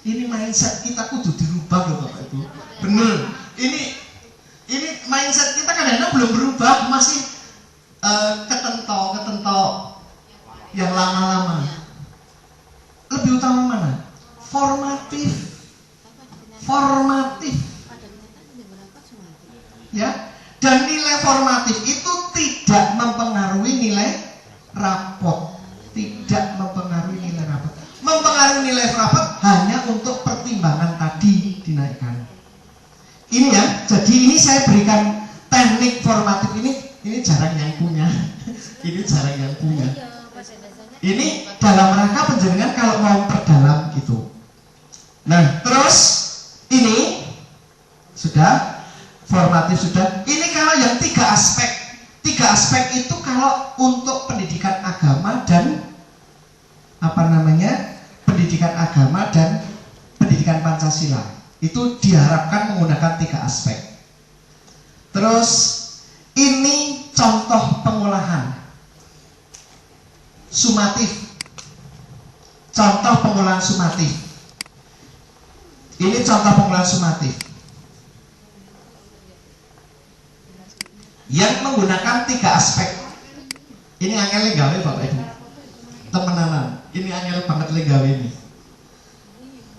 Ini mindset kita kudu dirubah loh Bapak Ibu. Bener. Ini mindset kita kadang-kadang belum berubah, masih ketentok yang lama-lama. Lebih utama mana? Formatif. Ya. Dan nilai formatif itu tidak mempengaruhi nilai rapot. Tidak mempengaruhi nilai rapot. Mempengaruhi nilai rapot hanya untuk pertimbangan tadi dinaikkan. Ini ya, jadi ini saya berikan teknik formatif ini jarang yang punya. Ini jarang yang punya. Ini dalam rangka penjenengan kalau mau perdalam gitu. Nah, terus ini sudah formatif sudah. Ini kalau yang 3 aspek. 3 aspek itu kalau untuk pendidikan agama dan pendidikan agama dan pendidikan Pancasila. Itu diharapkan menggunakan 3 aspek. Terus ini contoh pengolahan sumatif. Contoh pengolahan sumatif. Ini contoh pengolahan sumatif yang menggunakan 3 aspek. Ini angel gawe Bapak Ibu. Temenanan. Ini angel banget gawe ini.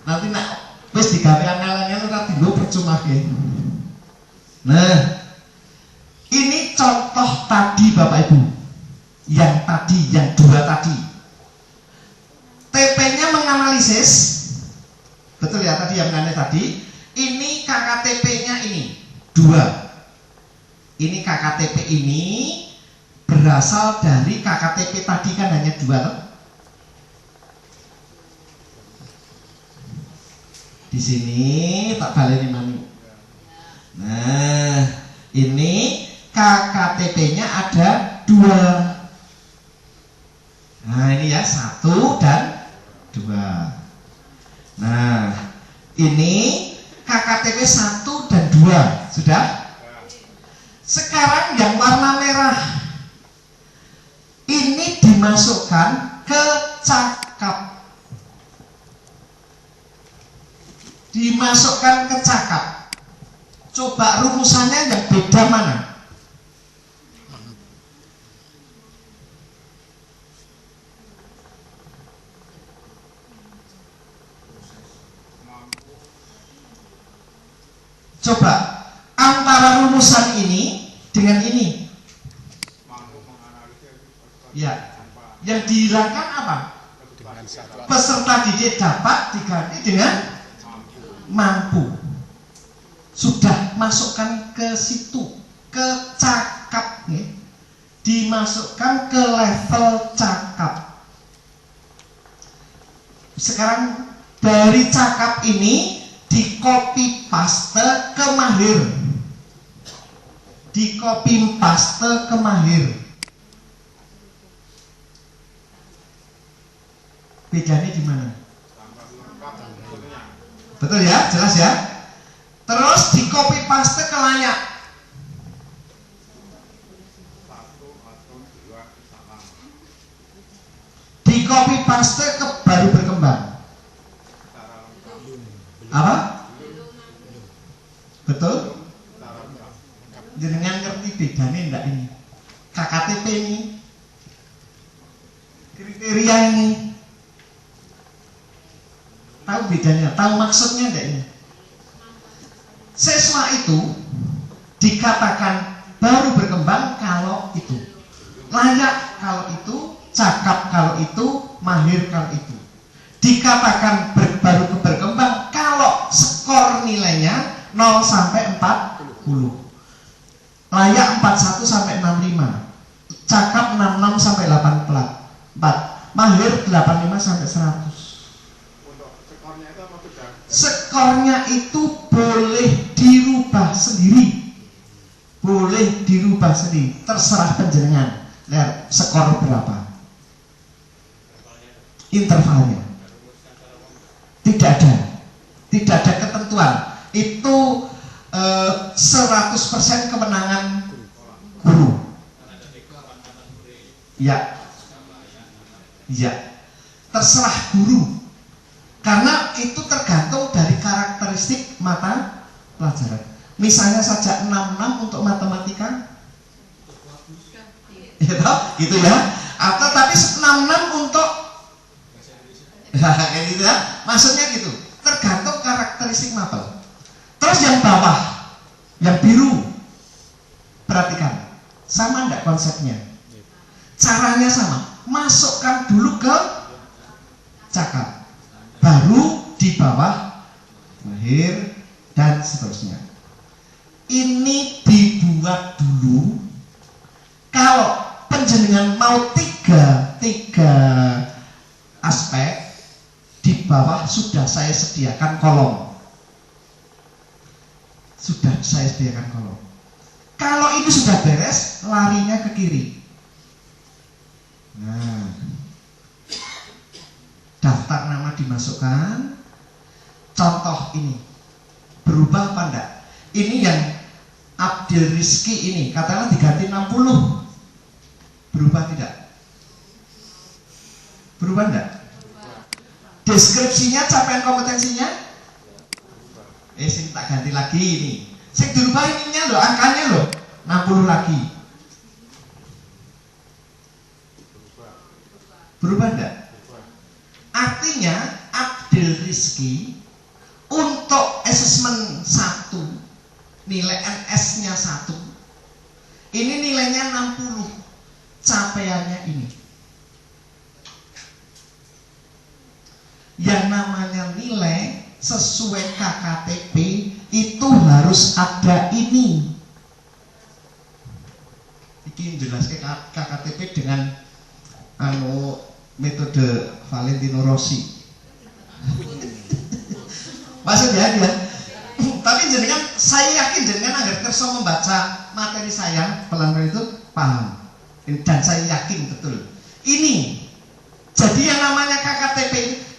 Nanti nak wis digawe angel-angel ora dinggo percuma ke. Nah, ini contoh tadi Bapak Ibu. Yang tadi, yang 2 tadi. TP-nya menganalisis. Betul ya tadi yang aneh tadi. Ini KKTP-nya ini 2. Ini KKTP ini berasal dari KKTP tadi kan hanya 2 loh. Di sini tak baleni mani. Nah, ini KKTP-nya ada 2. Nah, ini ya 1 dan 2. Nah, ini KKTP 1 dan 2 sudah. Sekarang yang warna merah ini dimasukkan ke cakap. Dimasukkan ke cakap. Coba rumusannya yang beda mana? Coba antara rumusan ini dengan ini. Ya, yang dihilangkan apa? Peserta didik dapat diganti dengan mampu. Sudah masukkan ke situ, ke cakap nih. Dimasukkan ke level cakap. Sekarang dari cakap ini di copy paste ke mahir. Di copy paste ke mahir. Bedanya di mana? tambah lengkap sebetulnya. Betul ya, jelas ya. Terus di copy paste ke layak. 1 atau 2 sama. Di copy paste ke baru berkembang. Secara lengkap. Apa? Betul? Secara lengkap. Jenengan ngerti bedanya enggak ini? KKTP ini, kriteria ini, tahu bedanya, tahu maksudnya enggak ini? Siswa itu dikatakan baru berkembang kalau itu, layak kalau itu, cakap kalau itu, mahir kalau itu. Dikatakan baru berkembang kalau skor nilainya 0 sampai 40. Layak 41 sampai 65. Cakap 66 sampai 84. Mahir 85 sampai 100. Untuk skornya itu apa sudah? Skornya itu boleh dirubah sendiri. Boleh dirubah sendiri. Terserah penjenengan. Lihat skor berapa. Intervalnya. Tidak ada. Tidak ada ketentuan. Itu 100% kemenangan guru. Ya. Ya. Terserah guru. Karena itu tergantung dari karakteristik mata pelajaran. Misalnya saja 66 untuk matematika. Gitu ya. Atau tapi 66 untuk kayak gitu ya. Maksudnya gitu. Tergantung karakteristik mapel. Terus yang bawah, yang biru, perhatikan, sama enggak konsepnya? Caranya sama, masukkan dulu ke cakap, baru di bawah mahir dan seterusnya. Ini dibuat dulu. Kalau penjenengan mau tiga aspek, di bawah sudah saya sediakan kolom. Sudah saya sediakan kolom. Kalau itu sudah beres, larinya ke kiri. Nah, daftar nama dimasukkan. Contoh ini berubah apa enggak? Ini yang Abdul Rizki ini, katakanlah diganti 60. Berubah tidak? Berubah enggak? Deskripsinya, capaian kompetensinya? Sing tak ganti lagi ini. Sing dirubah ininya loh, angkanya loh, 60 lagi. Berubah enggak? Artinya Abdul Rizki untuk asesmen 1, nilai NS-nya 1. Ini nilainya 60. Capaiannya ini. Yang namanya nilai sesuai KKTP itu harus ada ini. Ini jelaskan KKTP dengan metode Valentino Rossi. Maksudnya dia. Tapi jenengan, saya yakin jenengan agar kerso membaca materi saya pelan-pelan itu paham. Dan saya yakin betul. Ini. Jadi yang namanya KKTP,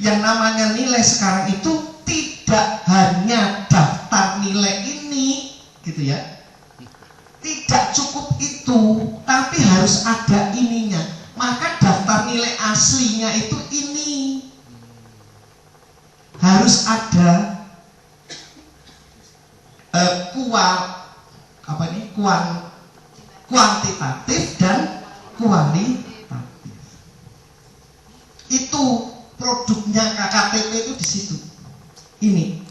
yang namanya nilai sekarang itu tidak hanya daftar nilai ini, gitu ya. Tidak cukup itu, tapi harus ada ininya. Maka daftar nilai aslinya itu ini. Harus ada kuantitatif dan kualitatif. Itu produknya KKTP itu di situ. Ini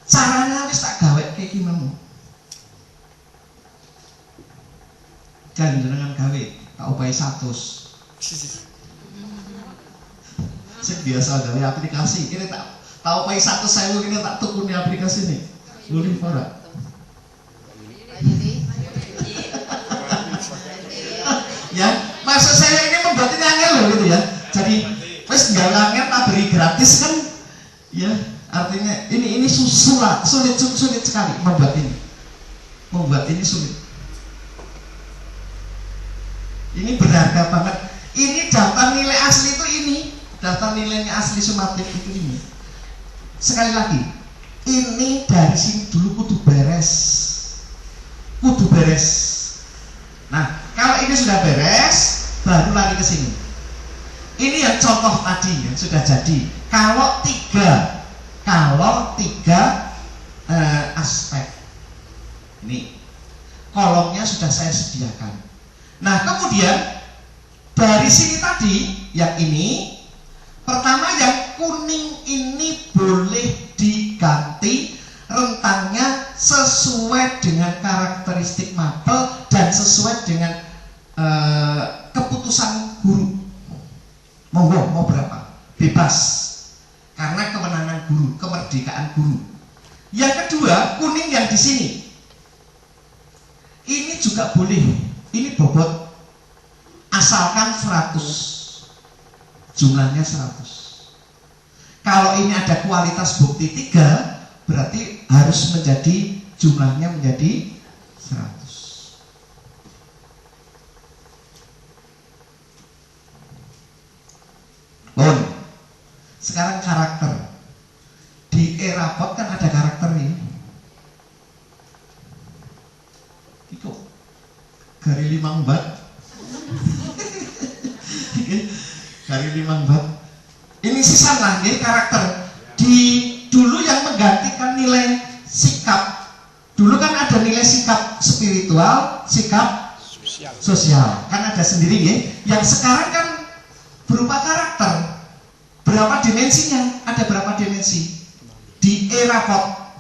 caranya wis tak gawe kayak gimana? Jangan dengan gawe, tak upai 100. Sing biasa gawe aplikasi, ini tak upai 100.000 ini tak tukuni aplikasi nih. Boleh ora? Ya, maksud saya ini membuat ini angel loh gitu ya. Jadi wis galangnya tak beri gratis kan, ya artinya ini sulit sekali membuat ini sulit. Ini berharga banget. Ini daftar nilai asli itu ini daftar nilainya asli sumatif itu ini. Sekali lagi, ini dari sini dulu kudu beres. Nah, kalau ini sudah beres, baru lari ke sini. Ini yang contoh tadi yang sudah jadi. Kalau tiga aspek, ini kolomnya sudah saya sediakan. Nah, kemudian dari sini tadi, yang ini, pertama yang kuning ini boleh diganti rentangnya sesuai dengan karakteristik mapel dan sesuai dengan keputusan guru. Monggo, mau berapa? Bebas. Karena kewenangan guru, kemerdekaan guru. Yang kedua, kuning yang di sini. Ini juga boleh. Ini bobot. Asalkan 100. Jumlahnya 100. Kalau ini ada kualitas bukti 3, berarti harus menjadi jumlahnya menjadi 100. Sekarang karakter. Di e-rapot kan ada karakter ini. Itu gari 5 bat. Gari 5 bat. Ini sisa lagi karakter. Di dulu yang menggantikan nilai sikap. Dulu kan ada nilai sikap spiritual, sikap sosial. Kan ada sendiri ya. Yang sekarang kan berupa karakter. Berapa dimensinya? Ada berapa dimensi? Di e-rapot.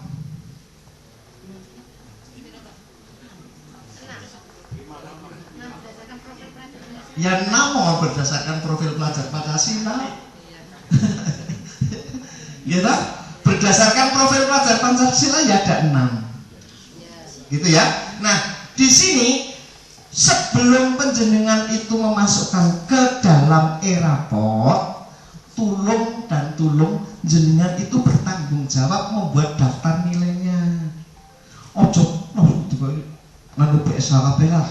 Ya 6 berdasarkan profil pelajar Pancasila. Ya tak? Berdasarkan profil pelajar Pancasila ya ada 6. Gitu ya. Nah, di sini sebelum penjenengan itu memasukkan ke dalam e-rapot, tulung jenengan itu bertanggung jawab membuat daftar nilainya. Ojo nganu BSHKB lah.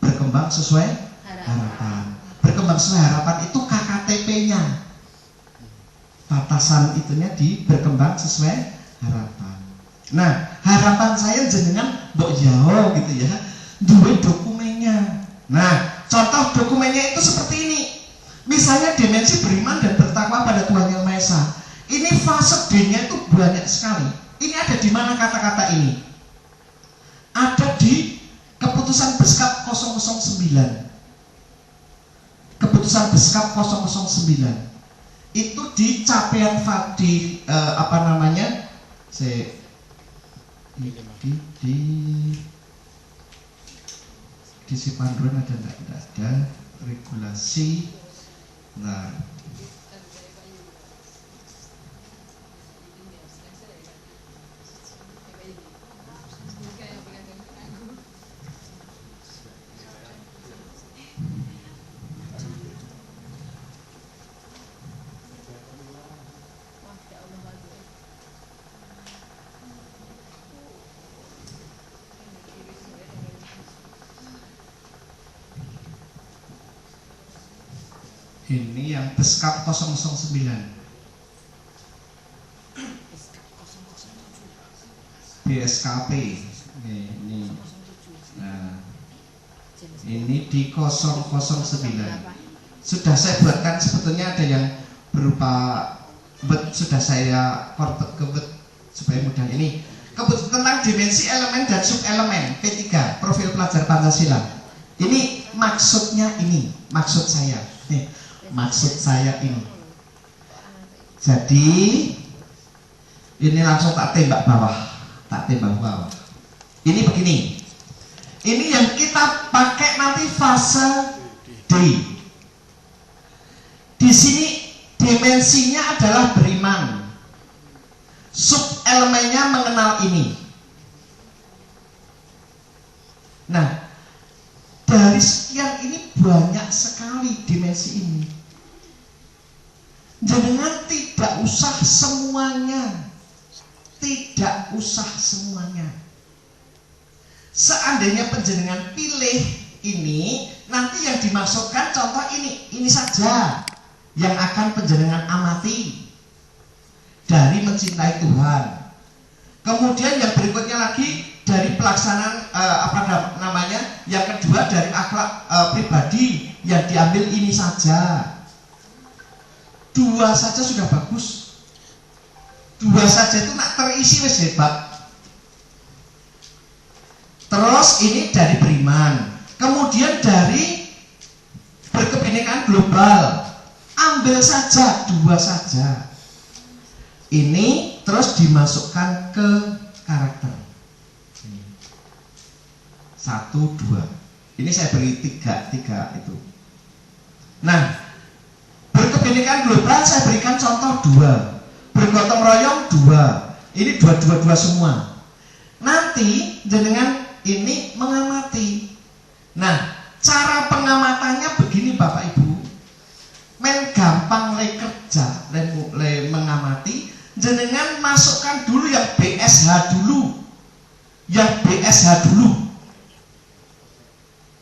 Berkembang sesuai harapan. Berkembang sesuai harapan itu KKTP-nya. Batasan itunya di berkembang sesuai harapan. Nah, harapan saya jenengan mbok jauh gitu ya. Duwe dokumennya. Nah, contoh dokumennya itu seperti ini. Misalnya dimensi beriman dan bertakwa pada Tuhan Yang Maha Esa. Ini fase D-nya itu banyak sekali. Ini ada di mana kata-kata ini? Ada di keputusan Beskap 009. Keputusan Beskap 009. Itu di capaian di apa namanya? Di si panduan ada enggak ada regulasi. Nah, ini yang Beskap 009. BSKP. Ini. Nah, ini di 009. Sudah saya buatkan, sebetulnya ada yang berupa sudah saya korpet kebet supaya mudah. Ini tentang dimensi elemen dan subelemen P3 profil pelajar Pancasila. Ini maksudnya ini, maksud saya. Maksud saya ini. Jadi ini langsung tak tembak bawah. Ini begini. Ini yang kita pakai nanti fase D. Di sini dimensinya adalah beriman. Subelemennya mengenal ini. Nah, dari sekian ini banyak sekali dimensi ini. Jangan tidak usah semuanya. Tidak usah semuanya. Seandainya penjenengan pilih ini, nanti yang dimasukkan contoh ini saja. yang akan panjenengan amati dari mencintai Tuhan. Kemudian yang berikutnya lagi dari pelaksanaan yang kedua dari akhlak pribadi yang diambil ini saja. 2 saja sudah bagus. 2 saja itu nak terisi wis hebat. Terus ini dari beriman. Kemudian dari berkebinekaan global, ambil saja 2 saja. Ini terus dimasukkan ke karakter. 1, 2. Ini saya beri 3 itu. Nah, berkebinekaan global saya berikan contoh 2. Bergotong royong 2. Ini 2 semua. Nanti jenengan ini mengamati. Nah, cara pengamatannya begini Bapak Ibu. Men gampang le kerja, le mengamati. Jenengan masukkan dulu yang BSH dulu. Yang BSH dulu.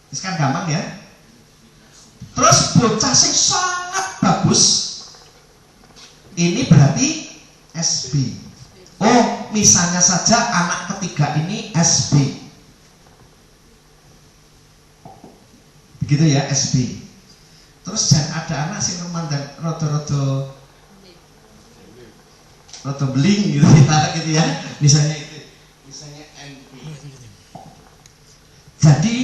Ini kan gampang ya. Terus bocah sing sangat bagus. Ini berarti SB. Oh, misalnya saja anak ketiga ini SB. Begitu ya, SB. Terus jangan ada anak sing memandang rodo-rodo beling gitu ya. Misalnya NB. Jadi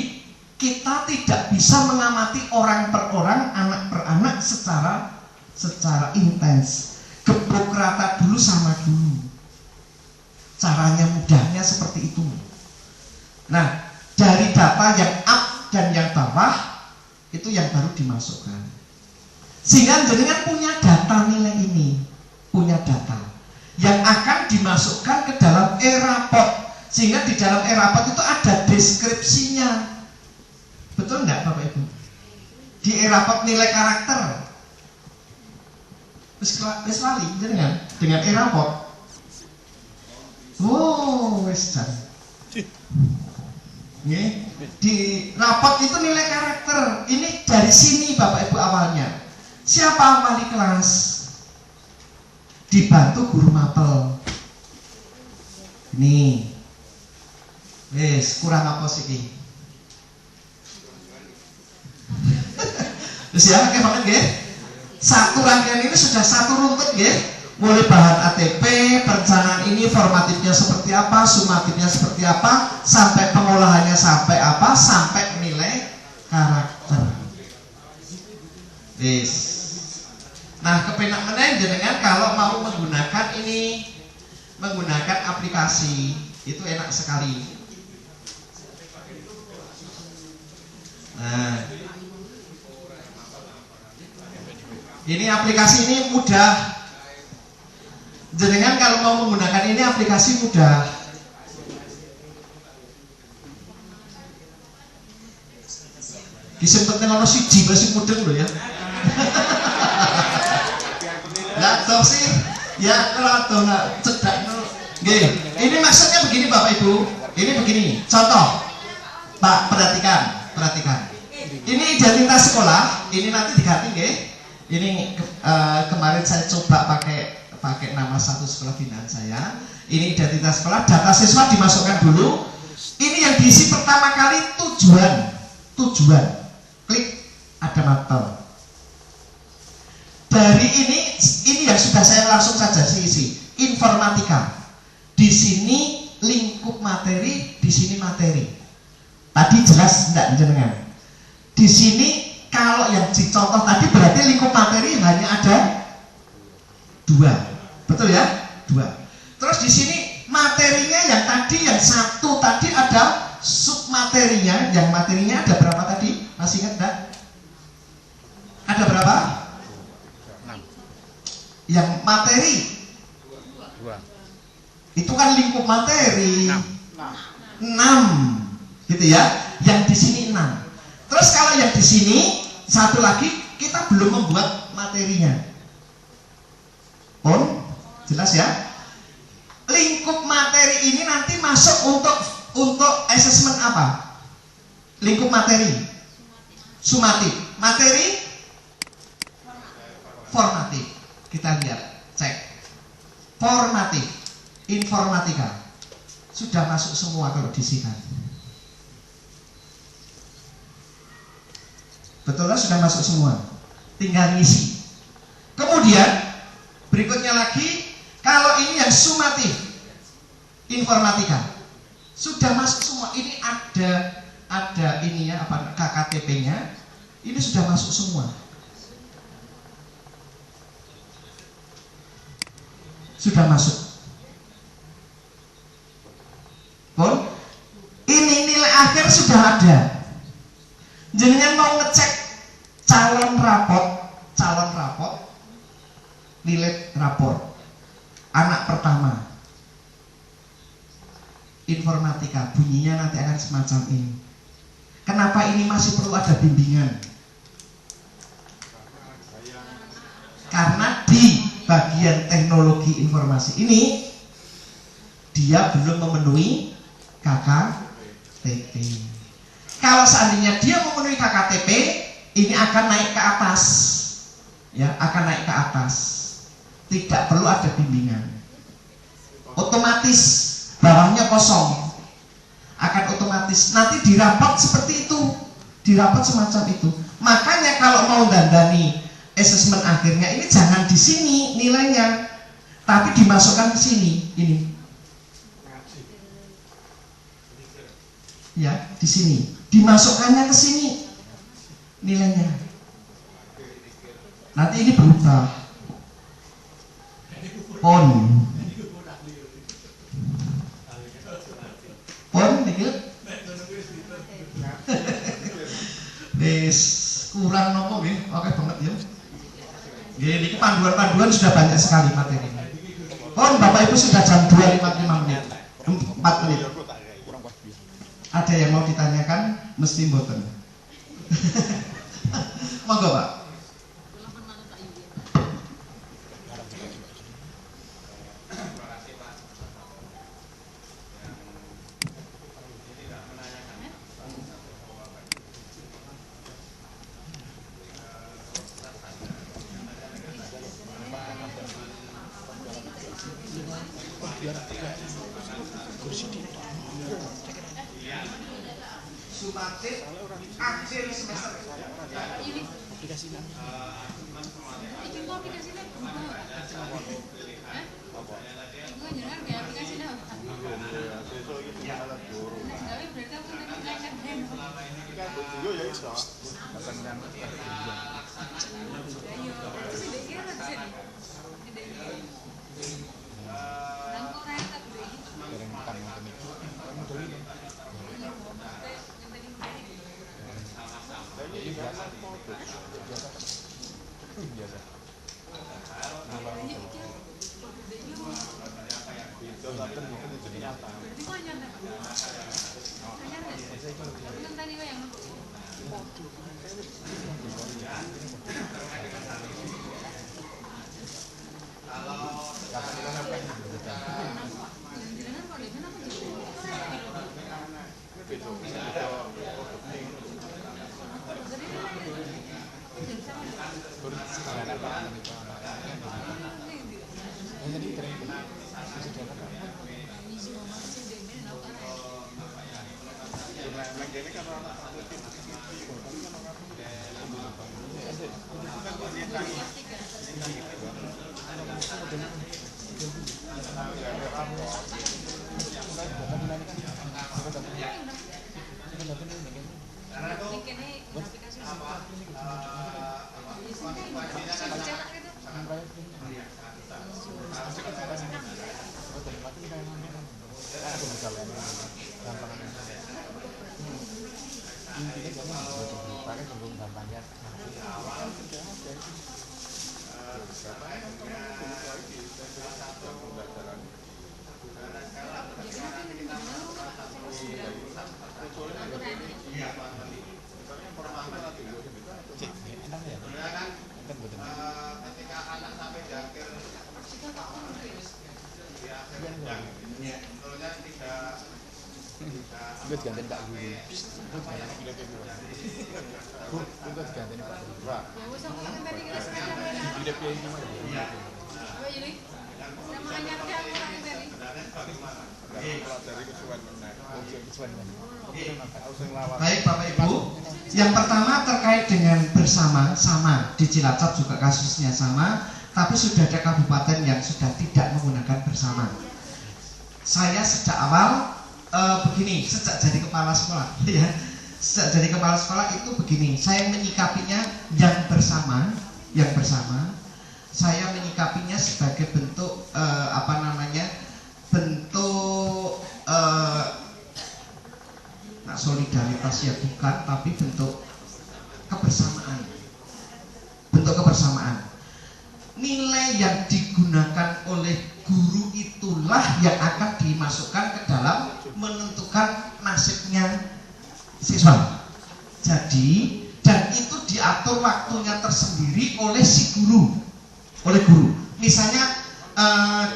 kita tidak bisa mengamati orang per orang, anak per anak secara intens. Gebrok rata dulu sama dulu. Caranya mudahnya seperti itu. Nah, dari data yang up dan yang bawah itu yang baru dimasukkan. Sehingga jenengan punya data nilai ini, punya data yang akan dimasukkan ke dalam e-raport. Sehingga di dalam e-raport itu ada deskripsinya. Betul nggak Bapak Ibu? Di e-raport nilai karakter. Wis lali jenengan dengan e-raport. Oh, wis jan. Di raport itu nilai karakter. Ini dari sini Bapak Ibu awalnya. Siapa wali kelas? Dibantu guru mapel. Ini. Wis kurang apa sih? Terus ya, oke banget nggih. Satu rangkaian ini sudah satu runtut nggih. Mulai bahan ATP, perencanaan ini formatifnya seperti apa, sumatifnya seperti apa, sampai pengolahannya sampai apa, sampai nilai karakter. Yes. Nah, kepenak meneh jenengan kalau mau menggunakan ini, menggunakan aplikasi itu enak sekali. Nah, ini aplikasi ini mudah. Jenengan kalau mau menggunakan ini aplikasi mudah. Disempet ngono siji masih mudeng lho ya. Lah toh sih ya kalau toh nggak cedak nggih. Ini maksudnya begini Bapak Ibu. Ini begini. Contoh. Pak, perhatikan. Ini identitas sekolah, ini nanti diganti nggih. Ini kemarin saya coba pakai nama satu sekolah binaan saya. Ini identitas sekolah, data siswa dimasukkan dulu. Ini yang diisi pertama kali tujuan. Klik, ada mapel. Dari ini yang sudah saya langsung saja isi. Informatika. Di sini lingkup materi, di sini materi. Tadi jelas enggak jenengan? Di sini kalau yang dicontoh tadi berarti lingkup materi hanya ada 2, betul ya? 2. Terus di sini materinya yang satu tadi ada submaterinya, yang materinya ada berapa tadi? Masih ingat enggak? Ada berapa? 6. Yang materi 2. Itu kan lingkup materi 6, gitu ya? Yang di sini 6. Terus kalau yang di sini satu lagi kita belum membuat materinya. Jelas ya? Lingkup materi ini nanti masuk untuk asesmen apa? Lingkup materi. Sumatif. Materi kita lihat, cek. Formatif, informatika sudah masuk semua kalau disikan. Betulnya sudah masuk semua, tinggal ngisi. Kemudian berikutnya lagi, kalau ini yang sumatif, informatika sudah masuk semua. Ini ada ini ya, apa KKTP-nya, ini sudah masuk semua. Sudah masuk. Pun ini nilai akhir sudah ada. Jangan mau ngecek calon rapot, nilai rapor anak pertama informatika, bunyinya nanti akan semacam ini. Kenapa ini masih perlu ada bimbingan? Karena di bagian teknologi informasi ini dia belum memenuhi KKTP. Kalau seandainya dia memenuhi KKTP, ini akan naik ke atas, ya, akan naik ke atas. Tidak perlu ada bimbingan. Otomatis bawahnya kosong, akan otomatis. Nanti dirapot seperti itu, dirapot semacam itu. Makanya kalau mau dandani asesmen akhirnya ini jangan di sini nilainya, tapi dimasukkan ke sini ini. Ya, di sini. Dimasukkannya ke sini nilainya. Nanti ini berubah. Pon dikit. Wis kurang nopo nggih, oke banget ya. Nggih, niki panduan-panduan sudah banyak sekali materi. Pon Bapak Ibu sudah jam 2.55 menit. 4 menit. Ada yang mau ditanyakan? Mesti mboten. Monggo, Pak. Sumatif akhir semester. Aplikasinya. Itu kok aplikasinya? Ibu jangan kayak aplikasinya. Tapi berarti aku tadi ngajak demo. Yo ya iso. Gue gantiin Pak Guru. Gue gantiin Pak Guru. Ya wes aku kan tadi kita Iya. Apa jadi? Sama nyarga orang tadi. Baik Bapak Ibu, yang pertama terkait dengan bersama, sama di Cilacap juga kasusnya sama, tapi sudah ada kabupaten yang sudah tidak menggunakan bersama. Saya sejak awal begini, sejak jadi kepala sekolah, ya, sejak jadi kepala sekolah itu begini, saya menyikapinya yang bersama, saya menyikapinya sebagai bentuk bentuk solidaritas ya bukan, tapi bentuk kebersamaan. Bentuk kebersamaan. Nilai yang digunakan oleh guru itulah yang akan dimasukkan ke dalam menentukan nasibnya siswa. Jadi, dan itu diatur waktunya tersendiri oleh si guru. Oleh guru. Misalnya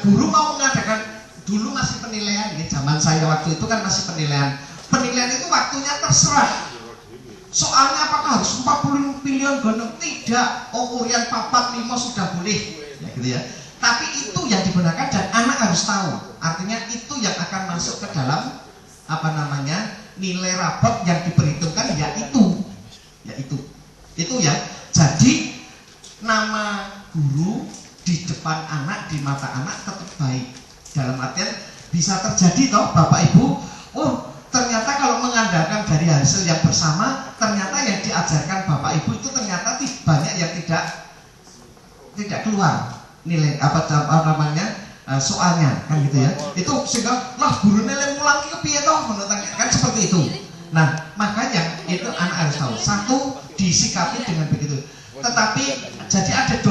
guru mau mengadakan, dulu masih penilaian, ya, zaman saya waktu itu kan masih penilaian. Penilaian itu waktunya terserah. Soalnya apakah harus 40 pilihan gandeng? Tidak. Oh, yang 4, 5 sudah boleh. Ya, gitu ya. Tapi itu yang digunakan dan anak harus tahu. Artinya itu yang akan masuk ke dalam nilai rapot yang diperhitungkan yaitu. Itu ya. Jadi nama guru di depan anak, di mata anak tetap baik. Dalam artian bisa terjadi toh Bapak Ibu, oh ternyata kalau mengandalkan dari hasil yang bersama, ternyata yang diajarkan Bapak Ibu itu ternyata banyak yang tidak keluar nilai soalnya kan gitu ya. Itu sehingga lah guru nilai mulang ke piye toh kan seperti itu. Nah, makanya itu anak harus tahu. Satu, disikapi dengan begitu. Tetapi jadi ada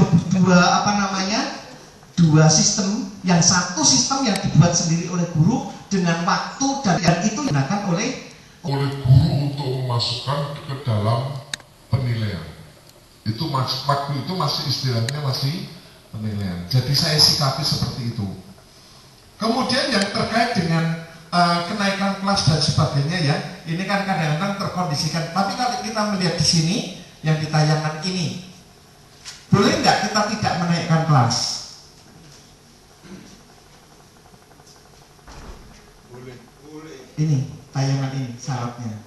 dua sistem. Yang satu sistem yang dibuat sendiri oleh guru dengan waktu dan itu digunakan oleh guru untuk memasukkan ke dalam penilaian. Itu waktu itu masih istilahnya masih penilaian. Jadi saya sikapi seperti itu. Kemudian yang terkait dengan kenaikan kelas dan sebagainya ya, ini kan kadang-kadang terkondisikan. Tapi kalau kita melihat di sini yang ditayangkan ini, boleh nggak kita tidak menaikkan kelas? Ini tayangan ini syaratnya.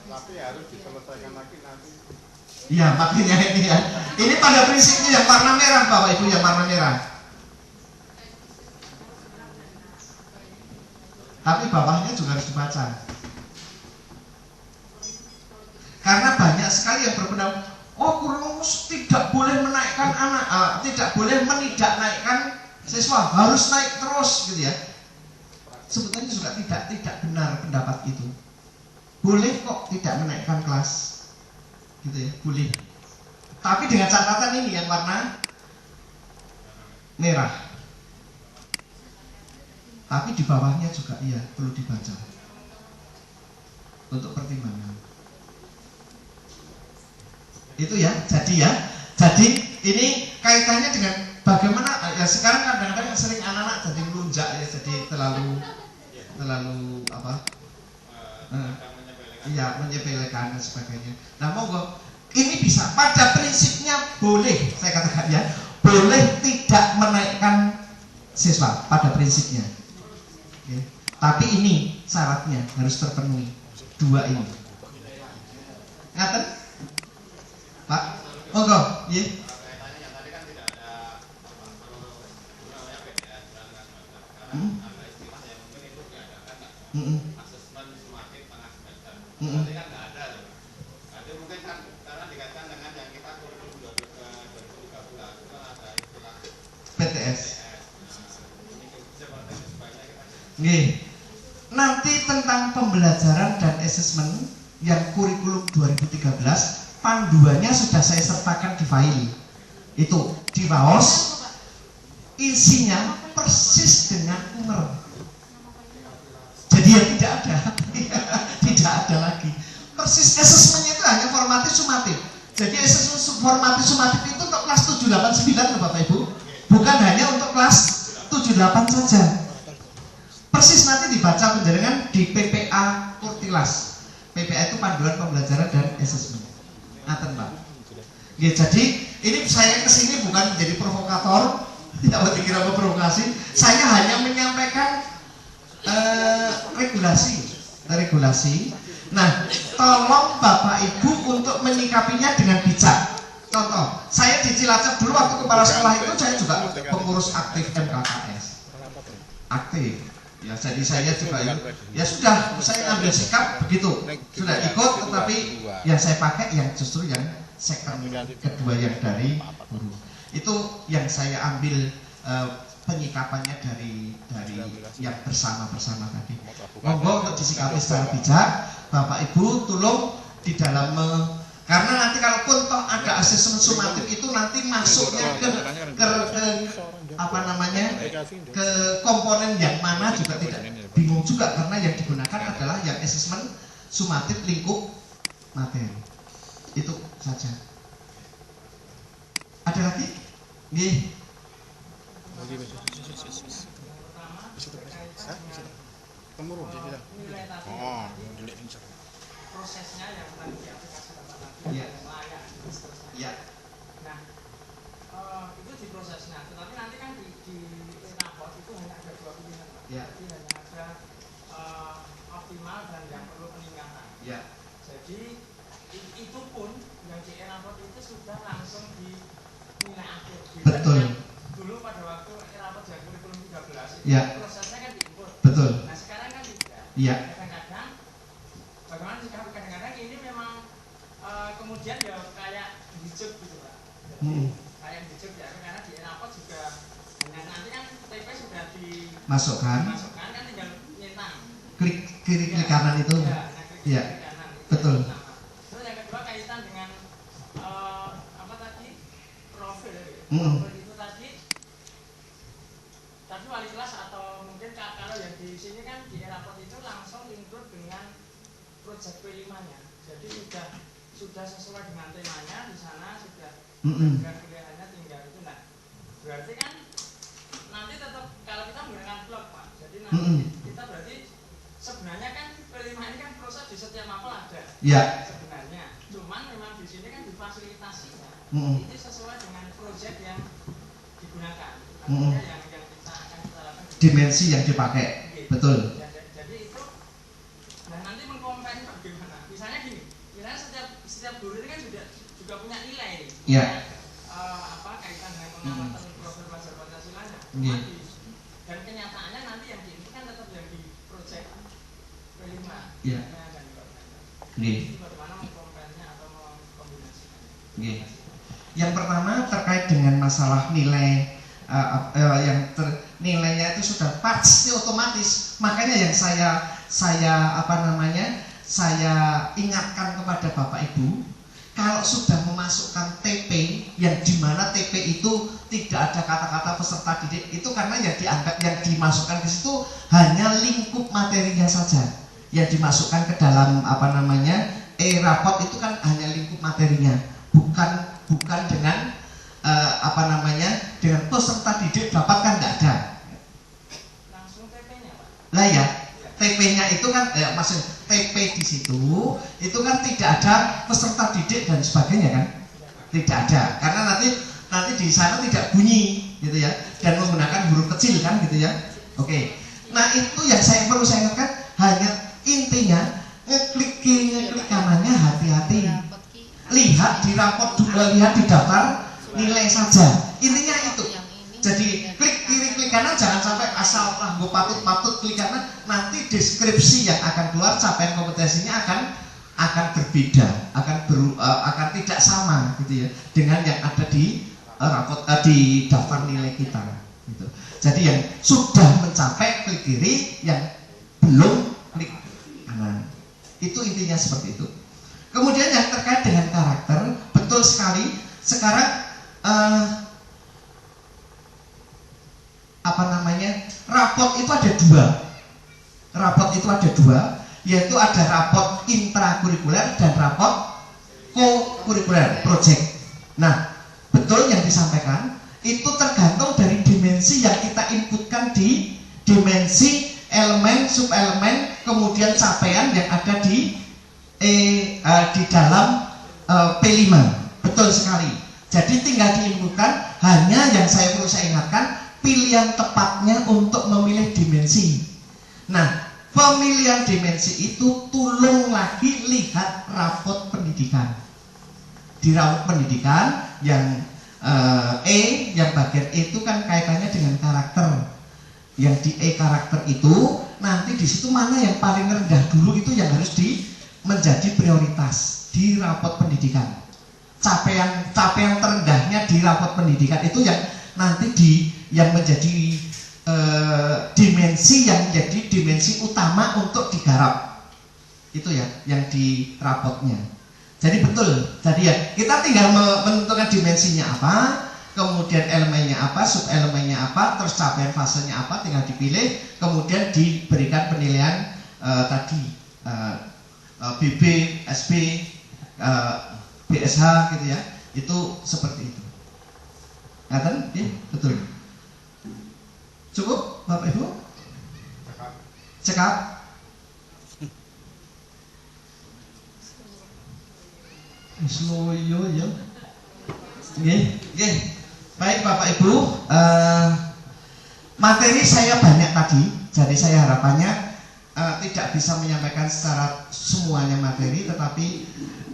Tapi harus diselesaikan lagi nanti. Iya, makanya ini ya. Ini pada prinsipnya yang warna merah Bapak Ibu, yang warna merah. Tapi bawahnya juga harus dibaca. Karena banyak sekali yang berpendapat, oh guru tidak boleh menaikkan anak, tidak boleh menidak naikkan siswa, harus naik terus gitu ya. Sebetulnya juga tidak benar pendapat itu. Boleh kok tidak menaikkan kelas, gitu ya, boleh. Tapi dengan catatan ini yang warna merah. Tapi di bawahnya juga iya perlu dibaca untuk pertimbangan. Itu ya, jadi ini kaitannya dengan bagaimana ya sekarang kadang-kadang sering anak-anak jadi melunjak ya, jadi terlalu menyepelekan dan sebagainya. Nah monggo ini bisa pada prinsipnya boleh, saya katakan ya, boleh tidak menaikkan siswa pada prinsipnya. Oke. Tapi ini syaratnya harus terpenuhi dua ini. Ngaten? Pak, monggo, ya. Asesmen sumatif tengah semester. Berarti kan nggak ada tuh. Nanti mungkin kan karena dikaitkan dengan yang kita kurikulum 2013 itu kan ada istilah PTS. Nah, Nanti tentang pembelajaran dan asesmen yang kurikulum 2013 panduannya sudah saya sertakan di file. Itu di paus, isinya persis dengan umur. Jadi ya tidak ada lagi. Persis asesmennya itu hanya formatif sumatif. Jadi asesmen formatif sumatif itu untuk kelas 7, 8, 9 loh Bapak Ibu. Bukan hanya untuk kelas 7, 8 saja. Persis nanti dibaca penjaringan di PPA Kurtilas. PPA itu panduan pembelajaran dan asesmen. Ngaten Pak. Ya, jadi ini saya kesini bukan menjadi provokator, tidak mau dikira provokasi. Saya hanya menyampaikan regulasi. Nah, tolong Bapak Ibu untuk menyikapinya dengan bijak. Contoh, saya di Cilacap dulu waktu kepala sekolah itu saya juga pengurus aktif MKKS. Aktif. Ya, jadi saya juga ya sudah, saya ambil sikap begitu. Sudah ikut, tetapi yang saya pakai yang justru yang second kedua yang dari guru. Itu yang saya ambil penyikapannya dari yang bersama tadi. Monggo untuk disikapi secara bijak, Bapak Ibu tolong di dalam karena nanti kalau pun toh ada asesmen sumatif itu nanti masuknya ke apa namanya ke komponen yang mana juga tidak bingung juga, karena yang digunakan adalah yang asesmen sumatif lingkup materi. Itu saja. Ada lagi? Nggih. Prosesnya yang tadi diaplikasikan Iya. Iya. Nah, itu di prosesnya. Tetapi nanti kan di raport itu hanya ada 2 pilihan, Pak. Iya. Jadi hanya ada optimal dan yang perlu peningkatan. Iya. Jadi itu pun yang di raport itu sudah langsung di nilai akhir. Betul. Dulu pada waktu raport yang kurikulum 13 itu Iya. prosesnya kan diinput. Betul. Nah, sekarang kan tidak. Iya. Kadang-kadang bagaimana sih, kadang-kadang ini memang kemudian ya kayak hijab gitu Pak. Jadi kayak hijab ya, karena di raport juga nanti kan TP sudah Masukkan. kan tinggal nyetang. Klik kiri kanan itu. Ya, Iya. kiri kanan. Betul. Terus yang kedua kaitan dengan apa tadi, profil. Mm. Itu tadi wali kelas atau mungkin kalau yang di sini kan di raport itu langsung include dengan proyek P5-nya. Jadi sudah sesuai dengan temanya di sana, sudah dengan pilihannya tinggal itu. Nah, berarti kan nanti tetap kalau kita menggunakan blog Pak, jadi nanti kita berarti sebenarnya kan P5 ini kan proses di setiap mapel ada. Iya. Sebenarnya, cuman memang di sini kan difasilitasinya itu sesuai dengan proyek yang digunakan. Artinya yang kita akan kita lakukan. Dimensi yang dipakai. Betul. Jadi itu, nah nanti mengkompari bagaimana. Misalnya gini, misalnya setiap guru ini kan juga punya nilai. Iya. Apa kaitan dengan pengamatan profil belajar Pancasilanya. Dan kenyataannya nanti yang di itu kan tetap yang di proyek P5. Iya. Jadi bagaimana mengkomparinya atau mengkombinasikannya. Yang pertama terkait dengan masalah nilai nilainya itu sudah pasti otomatis. Makanya yang saya ingatkan kepada Bapak Ibu, kalau sudah memasukkan TP yang dimana TP itu tidak ada kata-kata peserta didik, itu karena yang dianggap yang dimasukkan ke situ hanya lingkup materinya saja. Yang dimasukkan ke dalam raport itu kan hanya lingkup materinya, bukan dengan dengan peserta didik dapat kan nggak ada. Langsung TP-nya Pak. Lah ya, TP-nya itu kan maksud TP di situ itu kan tidak ada peserta didik dan sebagainya kan, tidak ada, karena nanti di sana tidak bunyi gitu ya, dan menggunakan huruf kecil kan gitu ya. Oke. Nah itu yang perlu saya ingatkan, hanya intinya ngeklik kanannya hati-hati, lihat di raport dulu, lihat di daftar nilai saja, intinya itu. Jadi klik kiri klik kanan, jangan sampai asal gue patut klik kanan, nanti deskripsi yang akan keluar capaian kompetensinya akan berbeda, akan tidak sama gitu ya dengan yang ada di raport di daftar nilai kita gitu. Jadi yang sudah mencapai klik kiri, yang belum klik kanan. Itu intinya seperti itu. Kemudian yang terkait dengan karakter, betul sekali. Sekarang raport itu ada dua. Raport itu ada dua, yaitu ada raport intrakurikuler dan raport co-kurikuler project. Nah, betul yang disampaikan itu tergantung dari dimensi yang kita inputkan di dimensi elemen, subelemen, kemudian capaian yang ada di di dalam P5. Betul sekali. Jadi tinggal diinfokan, hanya yang saya perlu saya ingatkan, pilihan tepatnya untuk memilih dimensi. Nah, pemilihan dimensi itu tolong lagi lihat rapot pendidikan. Di rapot pendidikan yang yang bagian E itu kan kaitannya dengan karakter. Yang di E karakter itu nanti di situ mana yang paling rendah dulu itu yang harus menjadi prioritas di rapot pendidikan. Capaian terendahnya di rapot pendidikan itu yang nanti yang menjadi dimensi yang menjadi dimensi utama untuk digarap. Itu ya yang di rapotnya. Jadi betul. Jadi ya kita tinggal menentukan dimensinya apa, kemudian elemennya apa, subelemennya apa, terus capaian fasenya apa, tinggal dipilih, kemudian diberikan penilaian tadi BB, SB, BSH gitu ya. Itu seperti itu. Ngaten? Ya, betul. Cukup Bapak Ibu? Cekap. Sloyo ya. Nggih. Baik Bapak Ibu, materi saya banyak tadi, jadi saya harapannya tidak bisa menyampaikan secara semuanya materi, tetapi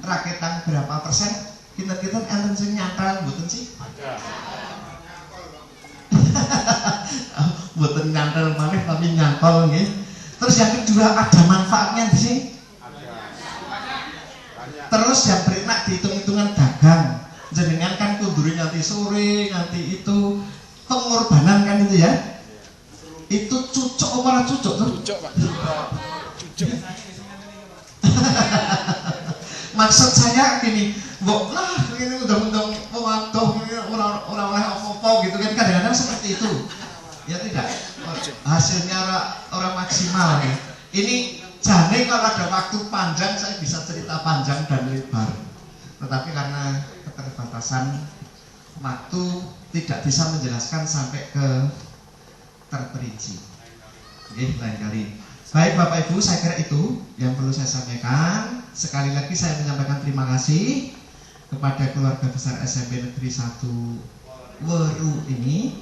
raketan berapa persen kita enten sing nyantol mboten sih? Ada. Mboten nyantol maneh tapi nyantol nggih. Terus yang kedua ada manfaatnya di sini. Terus yang berenak dihitung-hitungan dagang, jenengan kan kunduri nganti sore, nganti itu pengorbanan kan itu ya. Itu cucuk apa ora cucuk tuh? Cucuk, Pak. Cucuk. Maksud saya gini, mbok lah ini undang-undang waduh ini ora oleh apa-apa gitu kan, kadang-kadang seperti itu. Ya tidak. Hasilnya orang maksimal ya. Ini jane kalau ada waktu panjang saya bisa cerita panjang dan lebar. Tetapi karena keterbatasan waktu tidak bisa menjelaskan sampai ke terperinci. Lain kali. Baik Bapak Ibu, saya kira itu yang perlu saya sampaikan. Sekali lagi saya menyampaikan terima kasih kepada keluarga besar SMP Negeri 1 Weru ini.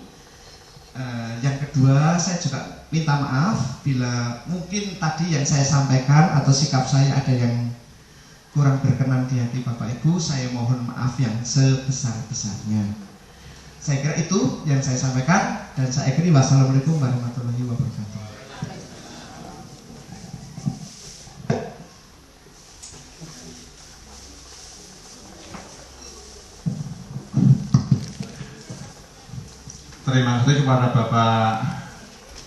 Yang kedua, saya juga minta maaf bila mungkin tadi yang saya sampaikan atau sikap saya ada yang kurang berkenan di hati Bapak Ibu. Saya mohon maaf yang sebesar-besarnya. Saya kira itu yang saya sampaikan, dan saya akhiri. Wassalamualaikum warahmatullahi wabarakatuh. Terima kasih kepada Bapak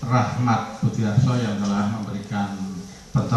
Rahmat Budiarso yang telah memberikan pencerahan.